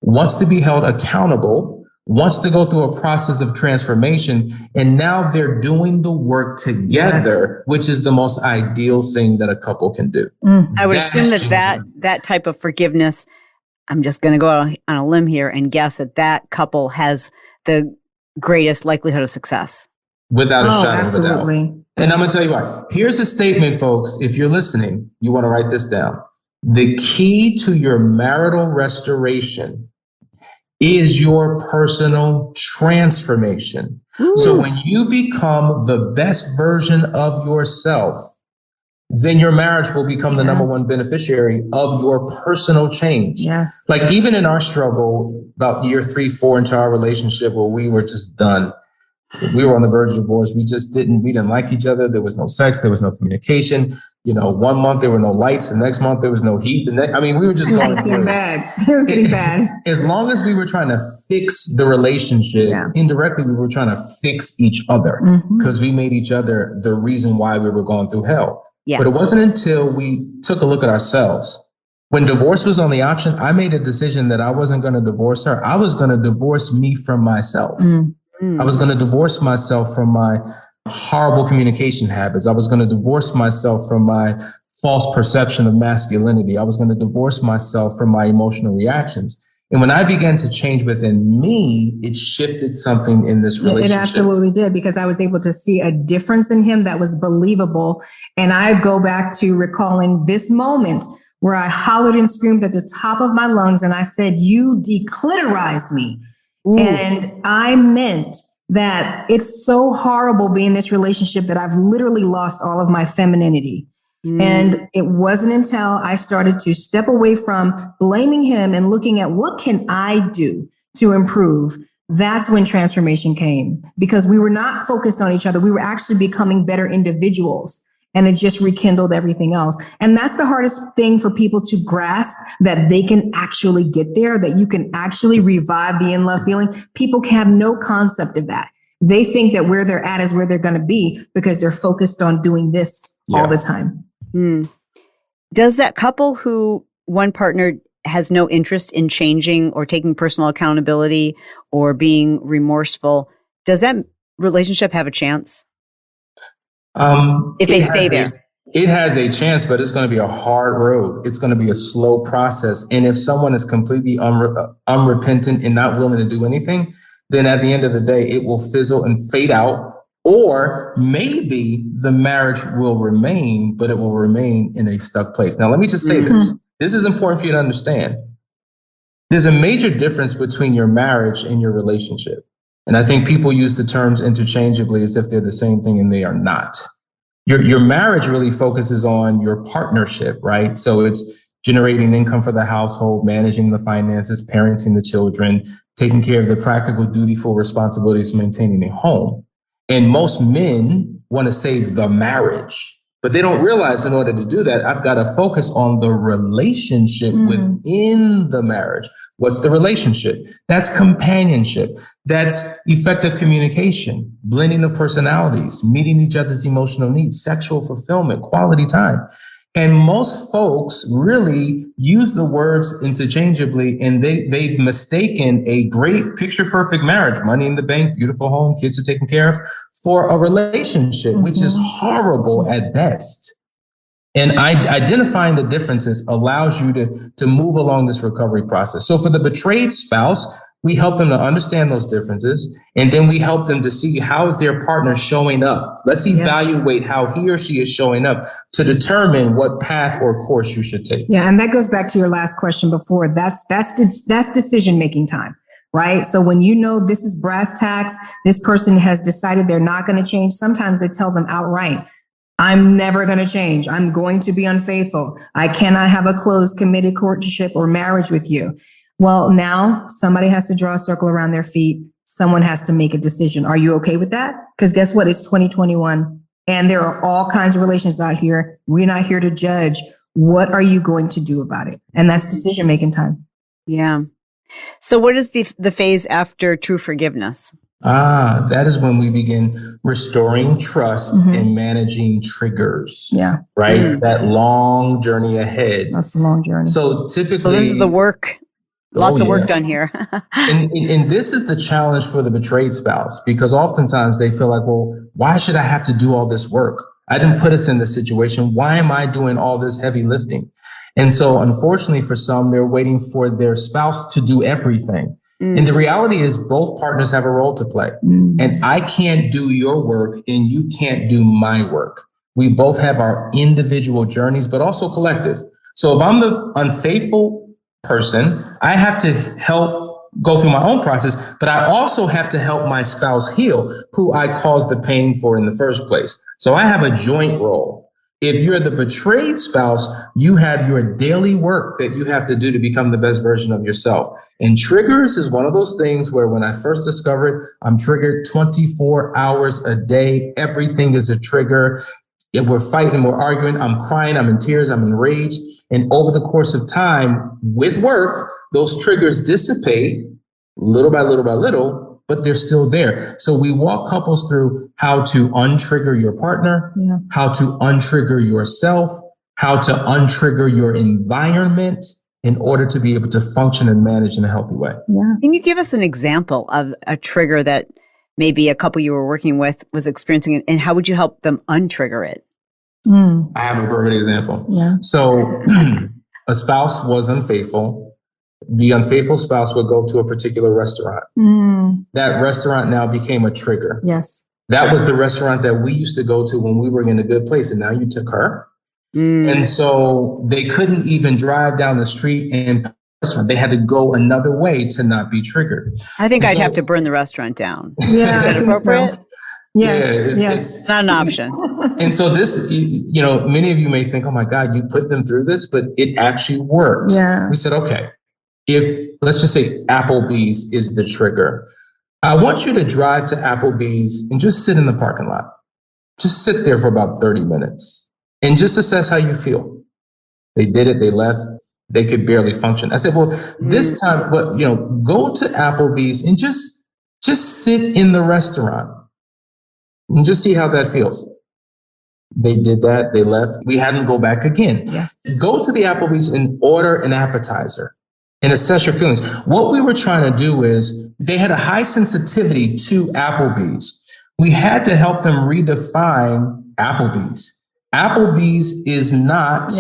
wants to be held accountable, wants to go through a process of transformation, and now they're doing the work together, which is the most ideal thing that a couple can do. I would assume that type of forgiveness, I'm just going to go out on a limb here and guess that couple has the greatest likelihood of success. Without a shadow of a doubt. Absolutely. And I'm going to tell you why. Here's a statement, folks. If you're listening, you want to write this down. The key to your marital restoration is your personal transformation. Ooh. So when you become the best version of yourself, then your marriage will become the number one beneficiary of your personal change. Yes. Like even in our struggle, about year 3, 4 into our relationship where we were just done, we were on the verge of divorce. We didn't like each other. There was no sex. There was no communication. 1 month there were no lights. The next month there was no heat. We were just going through bad. It was getting bad. As long as we were trying to fix the relationship, indirectly we were trying to fix each other because we made each other the reason why we were going through hell. Yeah. But it wasn't until we took a look at ourselves. When divorce was on the option, I made a decision that I wasn't going to divorce her. I was going to divorce me from myself. I was going to divorce myself from my horrible communication habits. I was going to divorce myself from my false perception of masculinity. I was going to divorce myself from my emotional reactions. And when I began to change within me, it shifted something in this relationship. It absolutely did, because I was able to see a difference in him that was believable. And I go back to recalling this moment where I hollered and screamed at the top of my lungs and I said, "You declitterized me." Ooh. And I meant that it's so horrible being in this relationship that I've literally lost all of my femininity. And it wasn't until I started to step away from blaming him and looking at what can I do to improve. That's when transformation came, because we were not focused on each other. We were actually becoming better individuals. And it just rekindled everything else. And that's the hardest thing for people to grasp, that they can actually get there, that you can actually revive the in-love feeling. People have no concept of that. They think that where they're at is where they're going to be because they're focused on doing this all the time. Does that couple who one partner has no interest in changing or taking personal accountability or being remorseful, does that relationship have a chance? If they stay there? It has a chance, but it's going to be a hard road. It's going to be a slow process. And if someone is completely unrepentant and not willing to do anything, then at the end of the day, it will fizzle and fade out. Or maybe the marriage will remain, but it will remain in a stuck place. Now, let me just say this. This is important for you to understand. There's a major difference between your marriage and your relationship. And I think people use the terms interchangeably as if they're the same thing, and they are not. Your marriage really focuses on your partnership, right? So it's generating income for the household, managing the finances, parenting the children, taking care of the practical, dutiful responsibilities of maintaining a home. And most men want to save the marriage, but they don't realize in order to do that, I've got to focus on the relationship within the marriage. What's the relationship? That's companionship. That's effective communication, blending of personalities, meeting each other's emotional needs, sexual fulfillment, quality time. And most folks really use the words interchangeably, and they've mistaken a great picture perfect marriage, money in the bank, beautiful home, kids are taken care of, for a relationship, which is horrible at best. And identifying the differences allows you to move along this recovery process. So for the betrayed spouse, we help them to understand those differences, and then we help them to see how is their partner showing up. Let's evaluate how he or she is showing up to determine what path or course you should take. Yeah, and that goes back to your last question before. That's decision-making time, right? So when you know this is brass tacks, this person has decided they're not going to change, sometimes they tell them outright, I'm never going to change. I'm going to be unfaithful. I cannot have a closed, committed courtship or marriage with you. Well, now somebody has to draw a circle around their feet. Someone has to make a decision. Are you okay with that? Because guess what? It's 2021 and there are all kinds of relations out here. We're not here to judge. What are you going to do about it? And that's decision-making time. Yeah. So what is the phase after true forgiveness? That is when we begin restoring trust and managing triggers. Yeah. Right? That long journey ahead. That's a long journey. So typically... So this is the work. Lots of work done here. and this is the challenge for the betrayed spouse, because oftentimes they feel like, well, why should I have to do all this work? I didn't put us in this situation. Why am I doing all this heavy lifting? And so unfortunately for some, they're waiting for their spouse to do everything. And the reality is both partners have a role to play. And I can't do your work and you can't do my work. We both have our individual journeys, but also collective. So if I'm the unfaithful person, I have to help go through my own process, but I also have to help my spouse heal, who I caused the pain for in the first place. So I have a joint role. If you're the betrayed spouse, you have your daily work that you have to do to become the best version of yourself. And triggers is one of those things where when I first discovered, I'm triggered 24 hours a day. Everything is a trigger. If we're fighting, we're arguing, I'm crying, I'm in tears, I'm enraged. And over the course of time with work, those triggers dissipate little by little by little, but they're still there. So we walk couples through how to untrigger your partner, how to untrigger yourself, how to untrigger your environment in order to be able to function and manage in a healthy way. Yeah. Can you give us an example of a trigger that maybe a couple you were working with was experiencing, and how would you help them untrigger it? I have a perfect example. Yeah. So a spouse was unfaithful. The unfaithful spouse would go to a particular restaurant. That restaurant now became a trigger. Yes. That was the restaurant that we used to go to when we were in a good place, and now you took her. And so they couldn't even drive down the street and they had to go another way to not be triggered. I think I'd have to burn the restaurant down. Yeah, Is that appropriate? So. Yes. Yeah, It's not an option. And so this, many of you may think, oh my God, you put them through this, but it actually worked. Yeah. We said, okay, if let's just say Applebee's is the trigger, I want you to drive to Applebee's and just sit in the parking lot. Just sit there for about 30 minutes and just assess how you feel. They did it. They left. They could barely function. I said, well, this time, go to Applebee's and just sit in the restaurant and just see how that feels. They did that. They left. We had them go back again. Yeah. Go to the Applebee's and order an appetizer and assess your feelings. What we were trying to do is they had a high sensitivity to Applebee's. We had to help them redefine Applebee's. Applebee's is not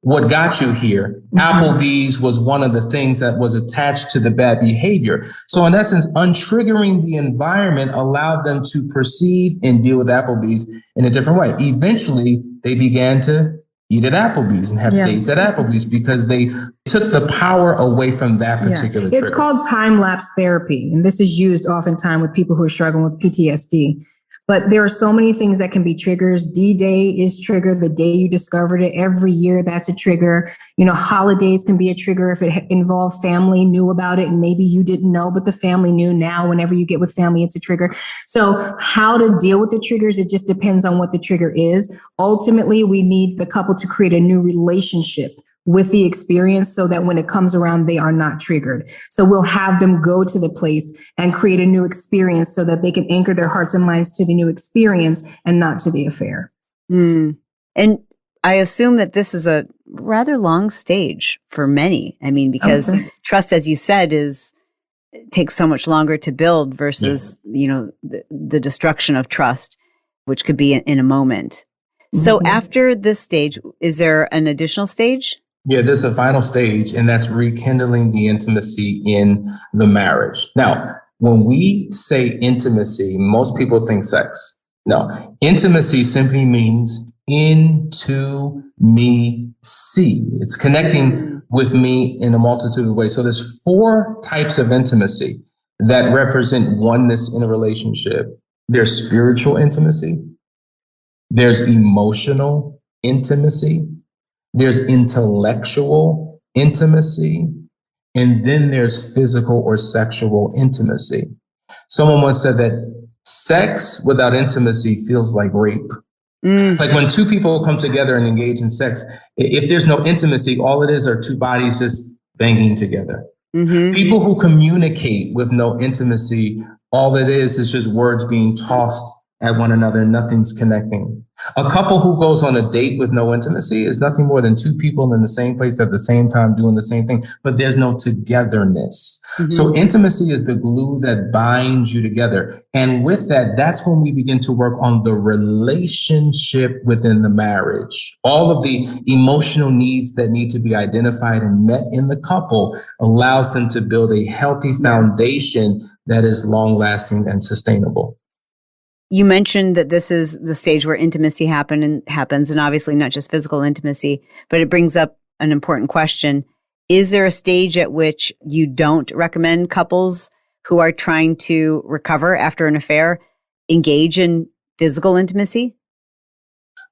what got you here. Applebee's was one of the things that was attached to the bad behavior. So in essence, untriggering the environment allowed them to perceive and deal with Applebee's in a different way. Eventually, they began to eat at Applebee's and have dates at Applebee's because they took the power away from that particular trigger. It's called time-lapse therapy. And this is used oftentimes with people who are struggling with PTSD. But there are so many things that can be triggers. D-Day is triggered the day you discovered it. Every year, that's a trigger. Holidays can be a trigger if it involved family, knew about it, and maybe you didn't know, but the family knew. Now, whenever you get with family, it's a trigger. So how to deal with the triggers, it just depends on what the trigger is. Ultimately, we need the couple to create a new relationship with the experience so that when it comes around, they are not triggered. So we'll have them go to the place and create a new experience so that they can anchor their hearts and minds to the new experience and not to the affair. And I assume that this is a rather long stage for many. I mean, because trust, as you said, takes so much longer to build versus, the destruction of trust, which could be in a moment. So after this stage, is there an additional stage? Yeah, there's a final stage, and that's rekindling the intimacy in the marriage. Now, when we say intimacy, most people think sex. No, intimacy simply means into me see. It's connecting with me in a multitude of ways. So there's 4 types of intimacy that represent oneness in a relationship. There's spiritual intimacy. There's emotional intimacy. There's intellectual intimacy. And then there's physical or sexual intimacy. Someone once said that sex without intimacy feels like rape. Like when 2 people come together and engage in sex, if there's no intimacy, all it is are 2 bodies just banging together. People who communicate with no intimacy all it is just words being tossed at one another. Nothing's connecting. A couple who goes on a date with no intimacy is nothing more than two people in the same place at the same time doing the same thing, but there's no togetherness. Mm-hmm. So intimacy is the glue that binds you together. And with that, that's when we begin to work on the relationship within the marriage. All of the emotional needs that need to be identified and met in the couple allows them to build a healthy foundation that is long lasting and sustainable. You mentioned that this is the stage where intimacy happens, and obviously not just physical intimacy, but it brings up an important question. Is there a stage at which you don't recommend couples who are trying to recover after an affair engage in physical intimacy?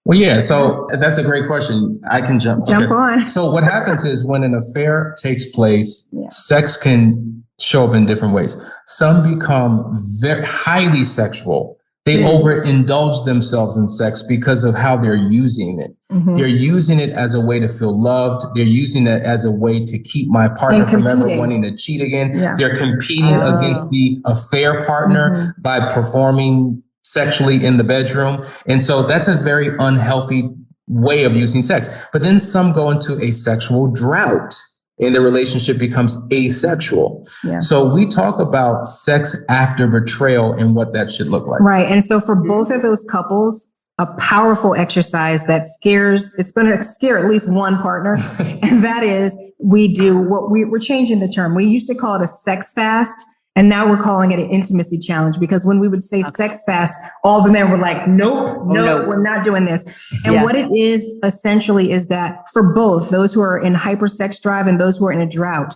Well, yeah, so that's a great question. I can jump on. So what happens is when an affair takes place, sex can show up in different ways. Some become very highly sexual. They overindulge themselves in sex because of how they're using it. Mm-hmm. They're using it as a way to feel loved. They're using it as a way to keep my partner from ever wanting to cheat again. Yeah. They're competing against the affair partner by performing sexually in the bedroom. And so that's a very unhealthy way of using sex. But then some go into a sexual drought, and the relationship becomes asexual. Yeah. So we talk about sex after betrayal and what that should look like. Right. And so for both of those couples, a powerful exercise that it's going to scare at least one partner. And that is, we do what we're changing the term. We used to call it a sex fast. And now we're calling it an intimacy challenge, because when we would say sex fast, all the men were like, nope, we're not doing this. And what it is essentially is that for both those who are in hypersex drive and those who are in a drought,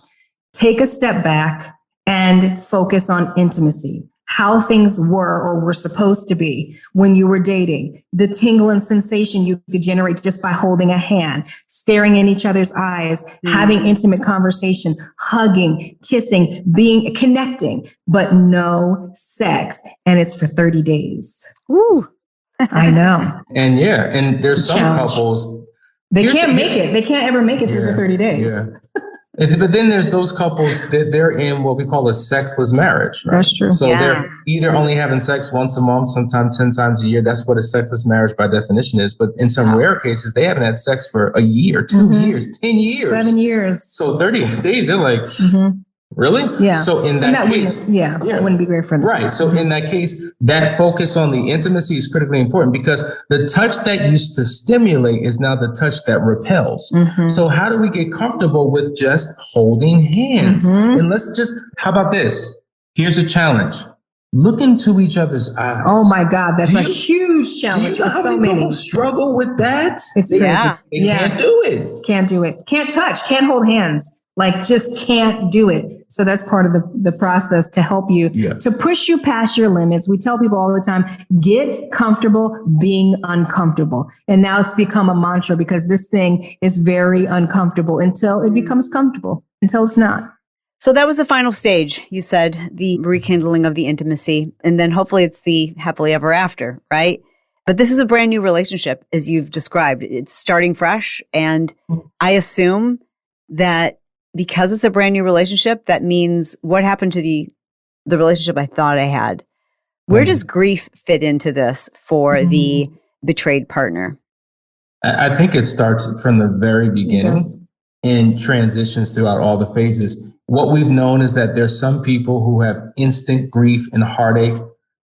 take a step back and focus on intimacy, how things were supposed to be when you were dating, the tingle and sensation you could generate just by holding a hand, staring in each other's eyes, having intimate conversation, hugging, kissing, connecting, but no sex. And it's for 30 days. Ooh. I know. And and there's some couples. They can't make it. They can't ever make it through the 30 days. Yeah. But then there's those couples that they're in what we call a sexless marriage. Right? That's true. So they're either only having sex once a month, sometimes 10 times a year. That's what a sexless marriage by definition is. But in some rare cases, they haven't had sex for a year, 2 years, 10 years, 7 years. So 30 days, they're like, really? Yeah. So in that case, that wouldn't be great for them. Right. So in that case, that focus on the intimacy is critically important, because the touch that used to stimulate is now the touch that repels. So how do we get comfortable with just holding hands? And how about this? Here's a challenge. Look into each other's eyes. Oh my God, that's a huge challenge for so many. People struggle with that? It's crazy. They can't do it. Can't do it. Can't touch. Can't hold hands. Like, just can't do it. So that's part of the process to help you, to push you past your limits. We tell people all the time, get comfortable being uncomfortable. And now it's become a mantra, because this thing is very uncomfortable until it becomes comfortable, until it's not. So that was the final stage. You said the rekindling of the intimacy, and then hopefully it's the happily ever after, right? But this is a brand new relationship, as you've described. It's starting fresh. And I assume that because it's a brand new relationship, that means what happened to the relationship I thought I had? Where does grief fit into this for the betrayed partner? I think it starts from the very beginning and transitions throughout all the phases. What we've known is that there's some people who have instant grief and heartache,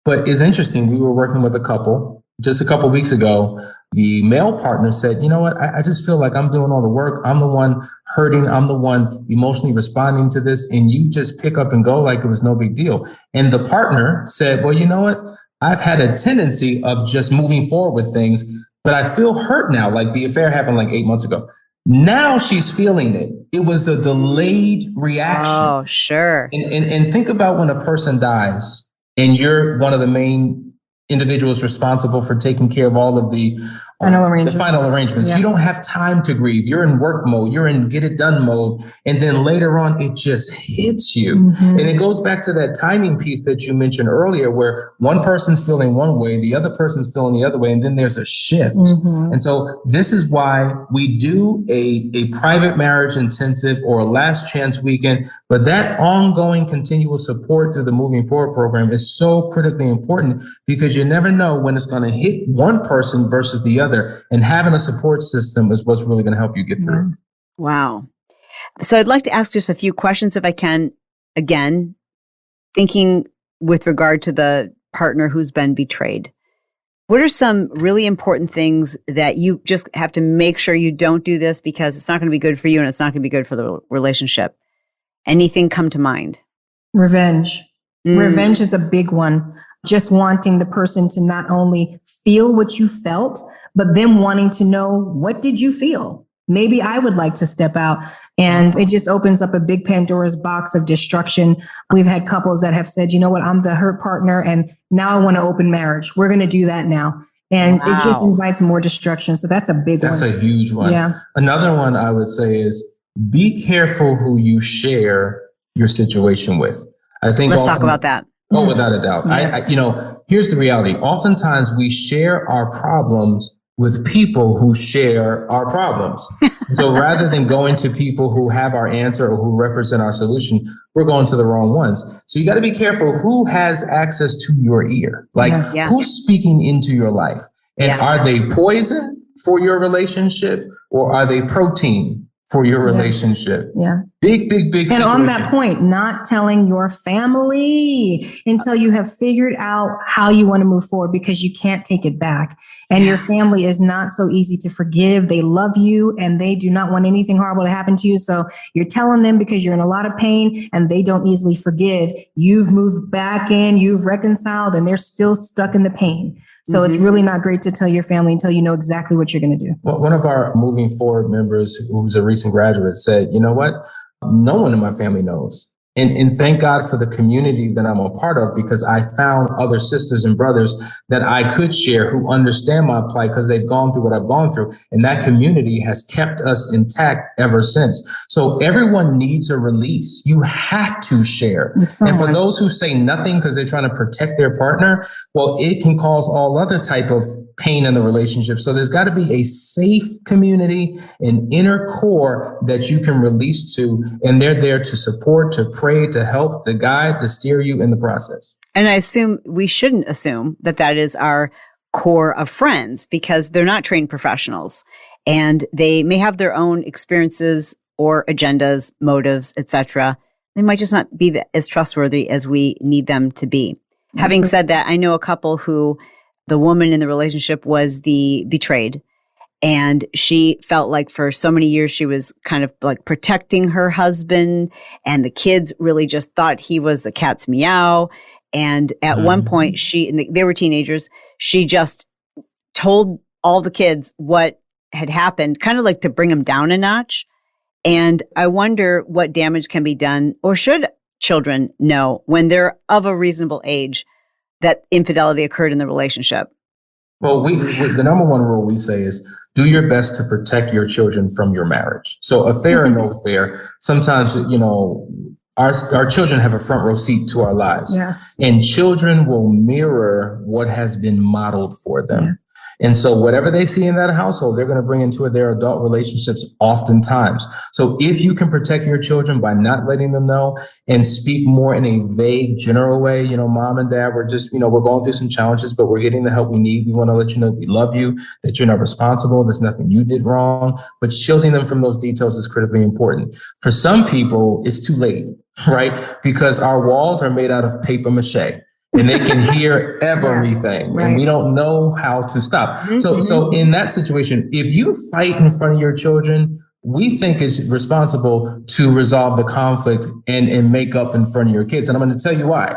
but it's interesting. We were working with a couple just a couple of weeks ago. The male partner said, you know what, I just feel like I'm doing all the work. I'm the one hurting. I'm the one emotionally responding to this. And you just pick up and go like it was no big deal. And the partner said, well, you know what? I've had a tendency of just moving forward with things, but I feel hurt now. Like the affair happened like 8 months ago. Now she's feeling it. It was a delayed reaction. Oh, sure. And think about when a person dies and you're one of the main individuals responsible for taking care of all of the Final arrangements. The final arrangements. Yeah. You don't have time to grieve. You're in work mode. You're in get it done mode. And then later on, it just hits you. Mm-hmm. And it goes back to that timing piece that you mentioned earlier, where one person's feeling one way, the other person's feeling the other way, and then there's a shift. Mm-hmm. And so this is why we do a private marriage intensive or a last chance weekend. But that ongoing continual support through the Moving Forward program is so critically important, because you never know when it's going to hit one person versus the other. And having a support system is what's really going to help you get through. Wow. So I'd like to ask just a few questions if I can. Again, thinking with regard to the partner who's been betrayed. What are some really important things that you just have to make sure you don't do this, because it's not going to be good for you and it's not going to be good for the relationship? Anything come to mind? Revenge. Revenge is a big one. Just wanting the person to not only feel what you felt, but them wanting to know, what did you feel? Maybe I would like to step out. And it just opens up a big Pandora's box of destruction. We've had couples that have said, you know what, I'm the hurt partner, and now I want to open marriage. We're going to do that now. And it just invites more destruction. So that's a big one. That's a huge one. Yeah. Another one I would say is be careful who you share your situation with. I think let's talk about that. Oh, without a doubt. Yes. Here's the reality. Oftentimes we share our problems with people who share our problems. So rather than going to people who have our answer or who represent our solution, we're going to the wrong ones. So you got to be careful who has access to your ear, who's speaking into your life. And are they poison for your relationship, or are they protein for your relationship? Yeah. Big And situation. on that point, not telling your family until you have figured out how you want to move forward, because you can't take it back. And your family is not so easy to forgive. They love you and they do not want anything horrible to happen to you. So you're telling them because you're in a lot of pain and they don't easily forgive. You've moved back in, you've reconciled, and they're still stuck in the pain. So it's really not great to tell your family until you know exactly what you're going to do. Well, one of our Moving Forward members, who's a recent graduate, said, you know what? No one in my family knows. And thank God for the community that I'm a part of, because I found other sisters and brothers that I could share who understand my plight because they've gone through what I've gone through. And that community has kept us intact ever since. So everyone needs a release. You have to share. And for those who say nothing because they're trying to protect their partner, well, it can cause all other type of pain in the relationship. So there's got to be a safe community, an inner core that you can release to, and they're there to support, to pray, to help, to guide, to steer you in the process. And I assume we shouldn't assume that that is our core of friends, because they're not trained professionals and they may have their own experiences or agendas, motives, etc. They might just not be as trustworthy as we need them to be. Having said that, I know a couple who the woman in the relationship was the betrayed. And she felt like for so many years, she was kind of like protecting her husband, and the kids really just thought he was the cat's meow. And at one point they were teenagers. She just told all the kids what had happened, kind of like to bring them down a notch. And I wonder what damage can be done, or should children know when they're of a reasonable age that infidelity occurred in the relationship? Well, the number one rule we say is do your best to protect your children from your marriage. So affair or no affair, sometimes, our children have a front row seat to our lives. Yes. And children will mirror what has been modeled for them. Yeah. And so whatever they see in that household, they're going to bring into their adult relationships oftentimes. So if you can protect your children by not letting them know and speak more in a vague, general way, mom and dad, we're just, we're going through some challenges, but we're getting the help we need. We want to let you know we love you, that you're not responsible. There's nothing you did wrong, but shielding them from those details is critically important. For some people, it's too late, right? Because our walls are made out of paper mache. And they can hear everything, and we don't know how to stop. So in that situation, if you fight in front of your children, we think it's responsible to resolve the conflict and make up in front of your kids. And I'm going to tell you why.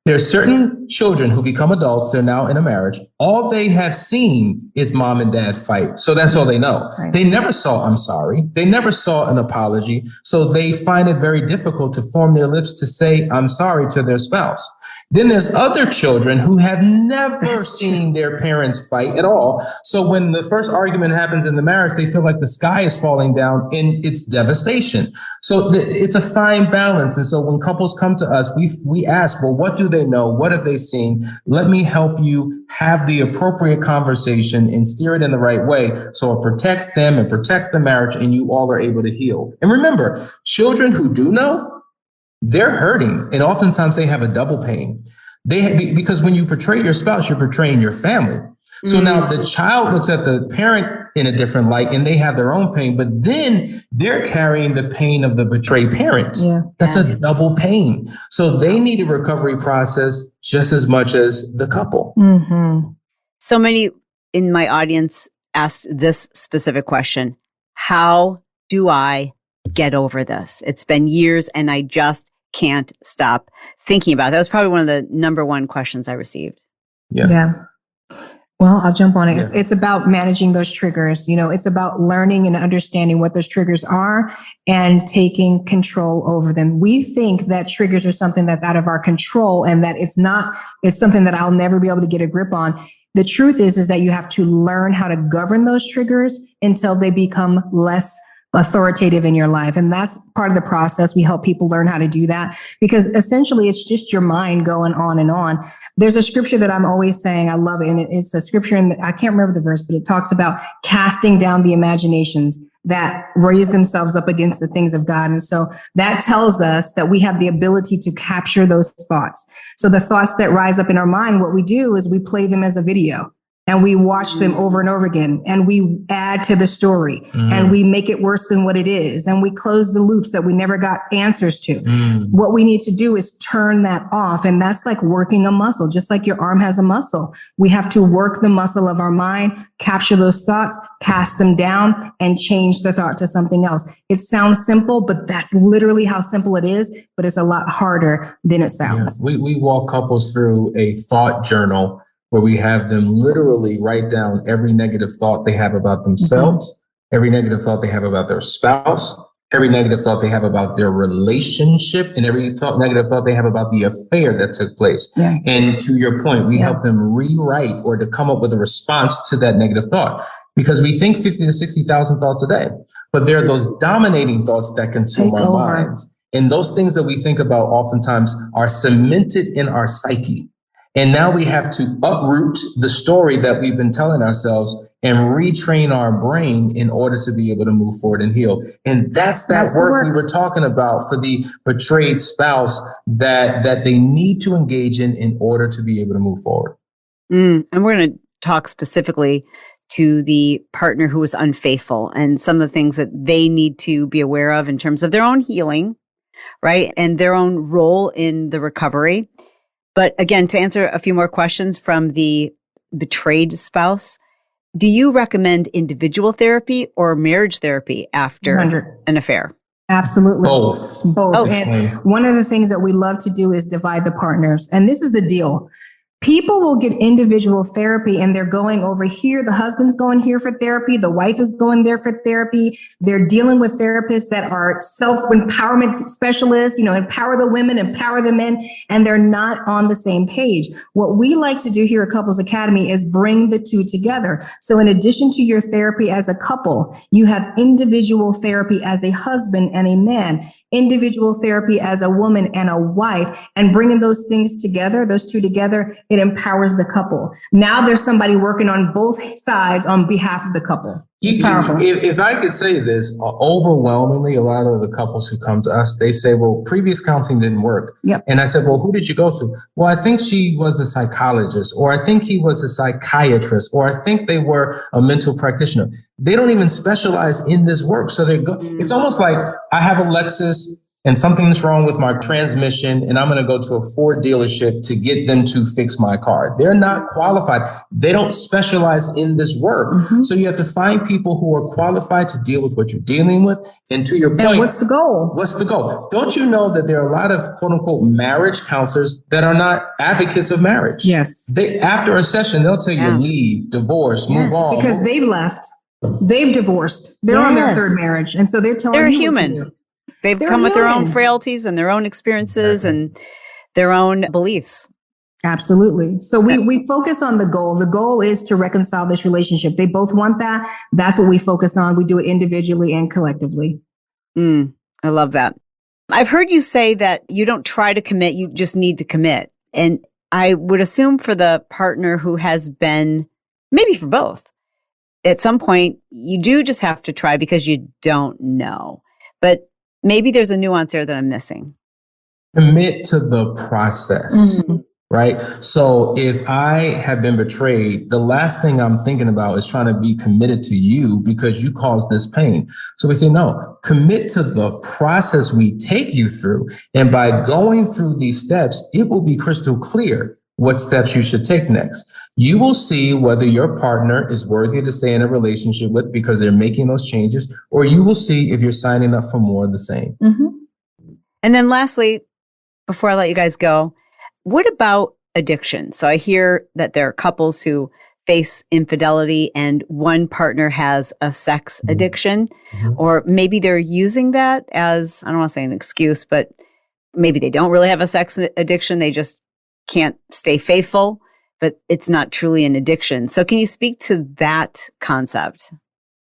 There are certain children who become adults, they're now in a marriage. All they have seen is mom and dad fight. So that's all they know. Right. They never saw, I'm sorry. They never saw an apology. So they find it very difficult to form their lips to say, I'm sorry to their spouse. Then there's other children who have never seen their parents fight at all. So when the first argument happens in the marriage, they feel like the sky is falling down and it's devastation. So it's a fine balance. And so when couples come to us, we ask, well, what do they know? What have they seen? Let me help you have the appropriate conversation and steer it in the right way so it protects them and protects the marriage and you all are able to heal. And remember, children who do know, they're hurting, and oftentimes they have a double pain. Because when you portray your spouse, you're portraying your family. So now the child looks at the parent in a different light, and they have their own pain, but then they're carrying the pain of the betrayed parent. Yeah. That's a double pain. So they need a recovery process just as much as the couple. Mm-hmm. So many in my audience asked this specific question: how do I get over this? It's been years and I just can't stop thinking about it. That was probably one of the number one questions I received. Yeah. Well, I'll jump on it. Yeah. It's about managing those triggers. It's about learning and understanding what those triggers are and taking control over them. We think that triggers are something that's out of our control and that it's not, it's something that I'll never be able to get a grip on. The truth is that you have to learn how to govern those triggers until they become less authoritative in your life. And that's part of the process. We help people learn how to do that because essentially it's just your mind going on and on. There's a scripture that I'm always saying, I love it. And it's a scripture, I can't remember the verse, but it talks about casting down the imaginations that raise themselves up against the things of God. And so that tells us that we have the ability to capture those thoughts. So the thoughts that rise up in our mind, what we do is we play them as a video. And we watch them over and over again, and we add to the story, and we make it worse than what it is, and we close the loops that we never got answers to. What we need to do is turn that off, and that's like working a muscle, just like your arm has a muscle. We have to work the muscle of our mind, capture those thoughts, cast them down, and change the thought to something else. It sounds simple, but that's literally how simple it is, but it's a lot harder than it sounds. Yeah. We walk couples through a thought journal where we have them literally write down every negative thought they have about themselves, every negative thought they have about their spouse, every negative thought they have about their relationship, and every negative thought they have about the affair that took place. Yeah. And to your point, we help them rewrite or to come up with a response to that negative thought, because we think 50 to 60,000 thoughts a day, but there are those dominating thoughts that consume our minds. And those things that we think about oftentimes are cemented in our psyche. And now we have to uproot the story that we've been telling ourselves and retrain our brain in order to be able to move forward and heal. And that's that work we were talking about for the betrayed spouse that they need to engage in order to be able to move forward. And we're going to talk specifically to the partner who was unfaithful and some of the things that they need to be aware of in terms of their own healing, right? And their own role in the recovery. But again, to answer a few more questions from the betrayed spouse, do you recommend individual therapy or marriage therapy after an affair? Absolutely. Both. And one of the things that we love to do is divide the partners. And this is the deal. People will get individual therapy and they're going over here. The husband's going here for therapy. The wife is going there for therapy. They're dealing with therapists that are self-empowerment specialists, empower the women, empower the men, and they're not on the same page. What we like to do here at Couples Academy is bring the two together. So in addition to your therapy as a couple, you have individual therapy as a husband and a man, individual therapy as a woman and a wife, and bringing those things together, those two together, it empowers the couple. Now there's somebody working on both sides on behalf of the couple. It's powerful. If I could say this, overwhelmingly, a lot of the couples who come to us, they say, well, previous counseling didn't work. Yep. And I said, well, who did you go to? Well, I think she was a psychologist, or I think he was a psychiatrist, or I think they were a mental practitioner. They don't even specialize in this work. So it's almost like I have a Lexus and something's wrong with my transmission, and I'm going to go to a Ford dealership to get them to fix my car. They're not qualified. They don't specialize in this work. Mm-hmm. So you have to find people who are qualified to deal with what you're dealing with. And to your point, and what's the goal? What's the goal? Don't you know that there are a lot of quote unquote marriage counselors that are not advocates of marriage? Yes. After a session, they'll tell you leave, divorce, move on. Because they've left. They've divorced. They're on their third marriage. And so they're telling they're you human. What to do. They've come with their own frailties and their own experiences and their own beliefs. Absolutely. So we focus on the goal. The goal is to reconcile this relationship. They both want that. That's what we focus on. We do it individually and collectively. I love that. I've heard you say that you don't try to commit, you just need to commit. And I would assume for the partner who has been, maybe for both, at some point, you do just have to try because you don't know. But maybe there's a nuance there that I'm missing. Commit to the process, right? So if I have been betrayed, the last thing I'm thinking about is trying to be committed to you because you caused this pain. So we say, no, commit to the process we take you through. And by going through these steps, it will be crystal clear what steps you should take next. You will see whether your partner is worthy to stay in a relationship with because they're making those changes, or you will see if you're signing up for more of the same. Mm-hmm. And then lastly, before I let you guys go, what about addiction? So I hear that there are couples who face infidelity and one partner has a sex addiction, or maybe they're using that as, I don't want to say an excuse, but maybe they don't really have a sex addiction. They just can't stay faithful, but it's not truly an addiction. So can you speak to that concept?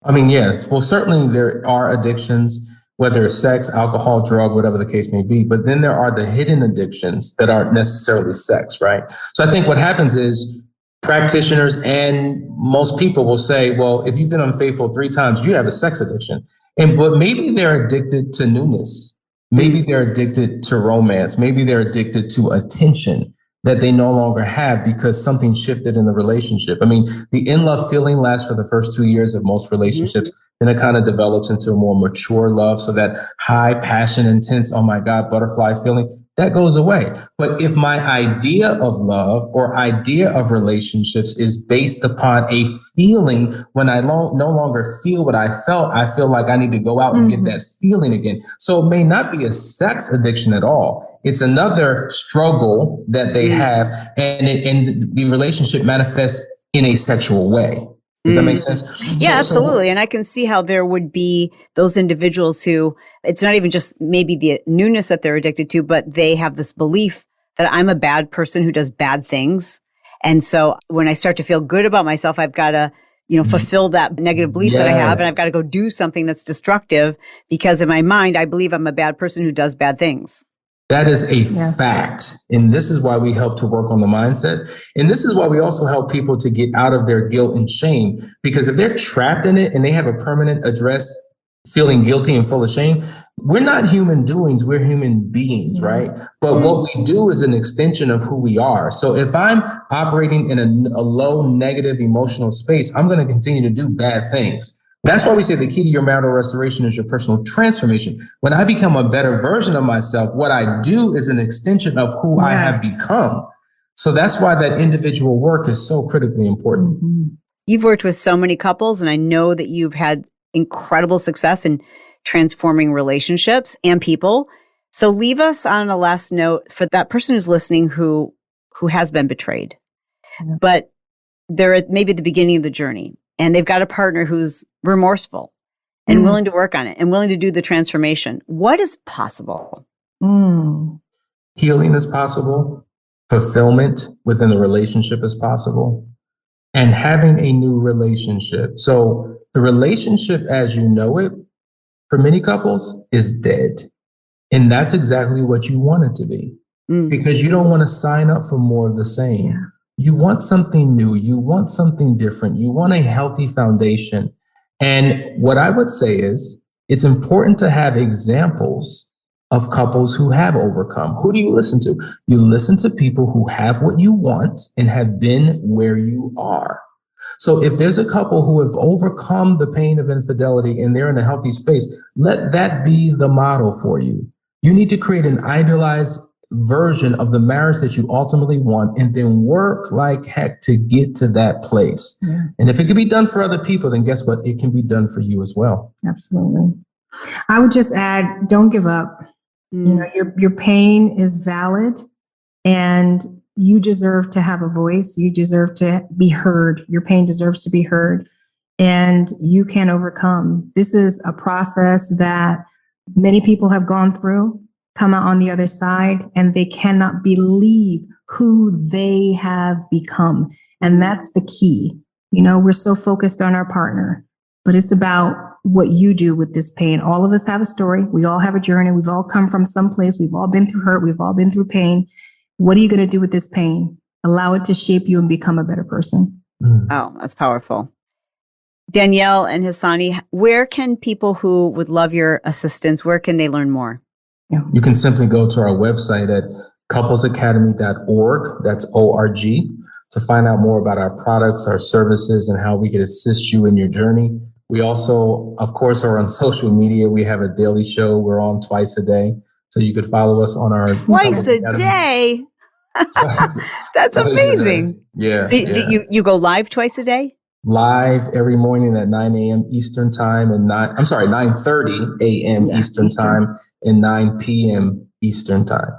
I mean, yeah. Well, certainly there are addictions, whether it's sex, alcohol, drug, whatever the case may be. But then there are the hidden addictions that aren't necessarily sex, right? So I think what happens is practitioners and most people will say, well, if you've been unfaithful 3 times, you have a sex addiction. But maybe they're addicted to newness. Maybe they're addicted to romance. Maybe they're addicted to attention that they no longer have because something shifted in the relationship. I mean, the in-love feeling lasts for the first 2 years of most relationships. Then it kind of develops into a more mature love. So that high passion, intense, oh my God, butterfly feeling, that goes away. But if my idea of love or idea of relationships is based upon a feeling, when I no longer feel what I felt, I feel like I need to go out and get that feeling again. So it may not be a sex addiction at all. It's another struggle that they have, and the relationship manifests in a sexual way. Does that make sense? Yeah, absolutely. And I can see how there would be those individuals who, it's not even just maybe the newness that they're addicted to, but they have this belief that I'm a bad person who does bad things. And so when I start to feel good about myself, I've got to, fulfill that negative belief that I have, and I've got to go do something that's destructive because in my mind, I believe I'm a bad person who does bad things. That is a fact. And this is why we help to work on the mindset. And this is why we also help people to get out of their guilt and shame. Because if they're trapped in it and they have a permanent address feeling guilty and full of shame, we're not human doings, we're human beings, right? But what we do is an extension of who we are. So if I'm operating in a low negative emotional space, I'm going to continue to do bad things. That's why we say the key to your marital restoration is your personal transformation. When I become a better version of myself, what I do is an extension of who I have become. So that's why that individual work is so critically important. You've worked with so many couples, and I know that you've had incredible success in transforming relationships and people. So leave us on a last note for that person who's listening who has been betrayed, but they're at maybe at the beginning of the journey. And they've got a partner who's remorseful and willing to work on it and willing to do the transformation. What is possible? Healing is possible. Fulfillment within the relationship is possible. And having a new relationship. So the relationship as you know it, for many couples, is dead. And that's exactly what you want it to be. Because you don't want to sign up for more of the same. You want something new. You want something different. You want a healthy foundation. And what I would say is it's important to have examples of couples who have overcome. Who do you listen to? You listen to people who have what you want and have been where you are. So if there's a couple who have overcome the pain of infidelity and they're in a healthy space, let that be the model for you. You need to create an idealized version of the marriage that you ultimately want and then work like heck to get to that place. Yeah. And if it can be done for other people, then guess what? It can be done for you as well. Absolutely. I would just add, don't give up. You know, your pain is valid and you deserve to have a voice. You deserve to be heard. Your pain deserves to be heard and you can overcome. This is a process that many people have gone through, come out on the other side, and they cannot believe who they have become. And that's the key. You know, we're so focused on our partner, but it's about what you do with this pain. All of us have a story. We all have a journey. We've all come from someplace. We've all been through hurt. We've all been through pain. What are you going to do with this pain? Allow it to shape you and become a better person. Oh, that's powerful. Danielle and Hassani, where can people who would love your assistance, where can they learn more? Yeah. You can simply go to our website at couplesacademy.org. That's ORG, to find out more about our products, our services, and how we can assist you in your journey. We also, of course, are on social media. We have a daily show. We're on twice a day. So you could follow us on our... Twice a day? That's amazing. Yeah. So you go live twice a day? Live every morning at 9 a.m. Eastern time and 9:30 a.m. Eastern time and 9 p.m. Eastern time.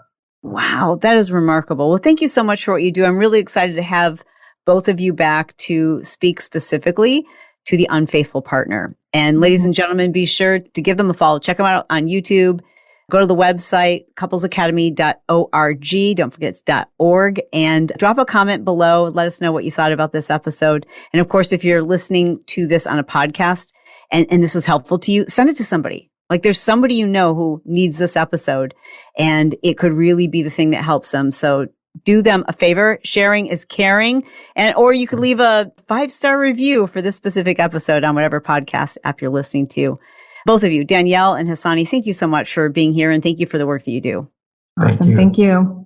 Wow, that is remarkable. Well, thank you so much for what you do. I'm really excited to have both of you back to speak specifically to the unfaithful partner. And ladies and gentlemen, be sure to give them a follow. Check them out on YouTube. Go to the website, couplesacademy.org. Don't forget it's .org. And drop a comment below. Let us know what you thought about this episode. And of course, if you're listening to this on a podcast and this was helpful to you, send it to somebody. Like there's somebody you know who needs this episode and it could really be the thing that helps them. So do them a favor. Sharing is caring. Or you could leave a 5-star review for this specific episode on whatever podcast app you're listening to. Both of you, Danielle and Hassani, thank you so much for being here and thank you for the work that you do. Awesome. Thank you.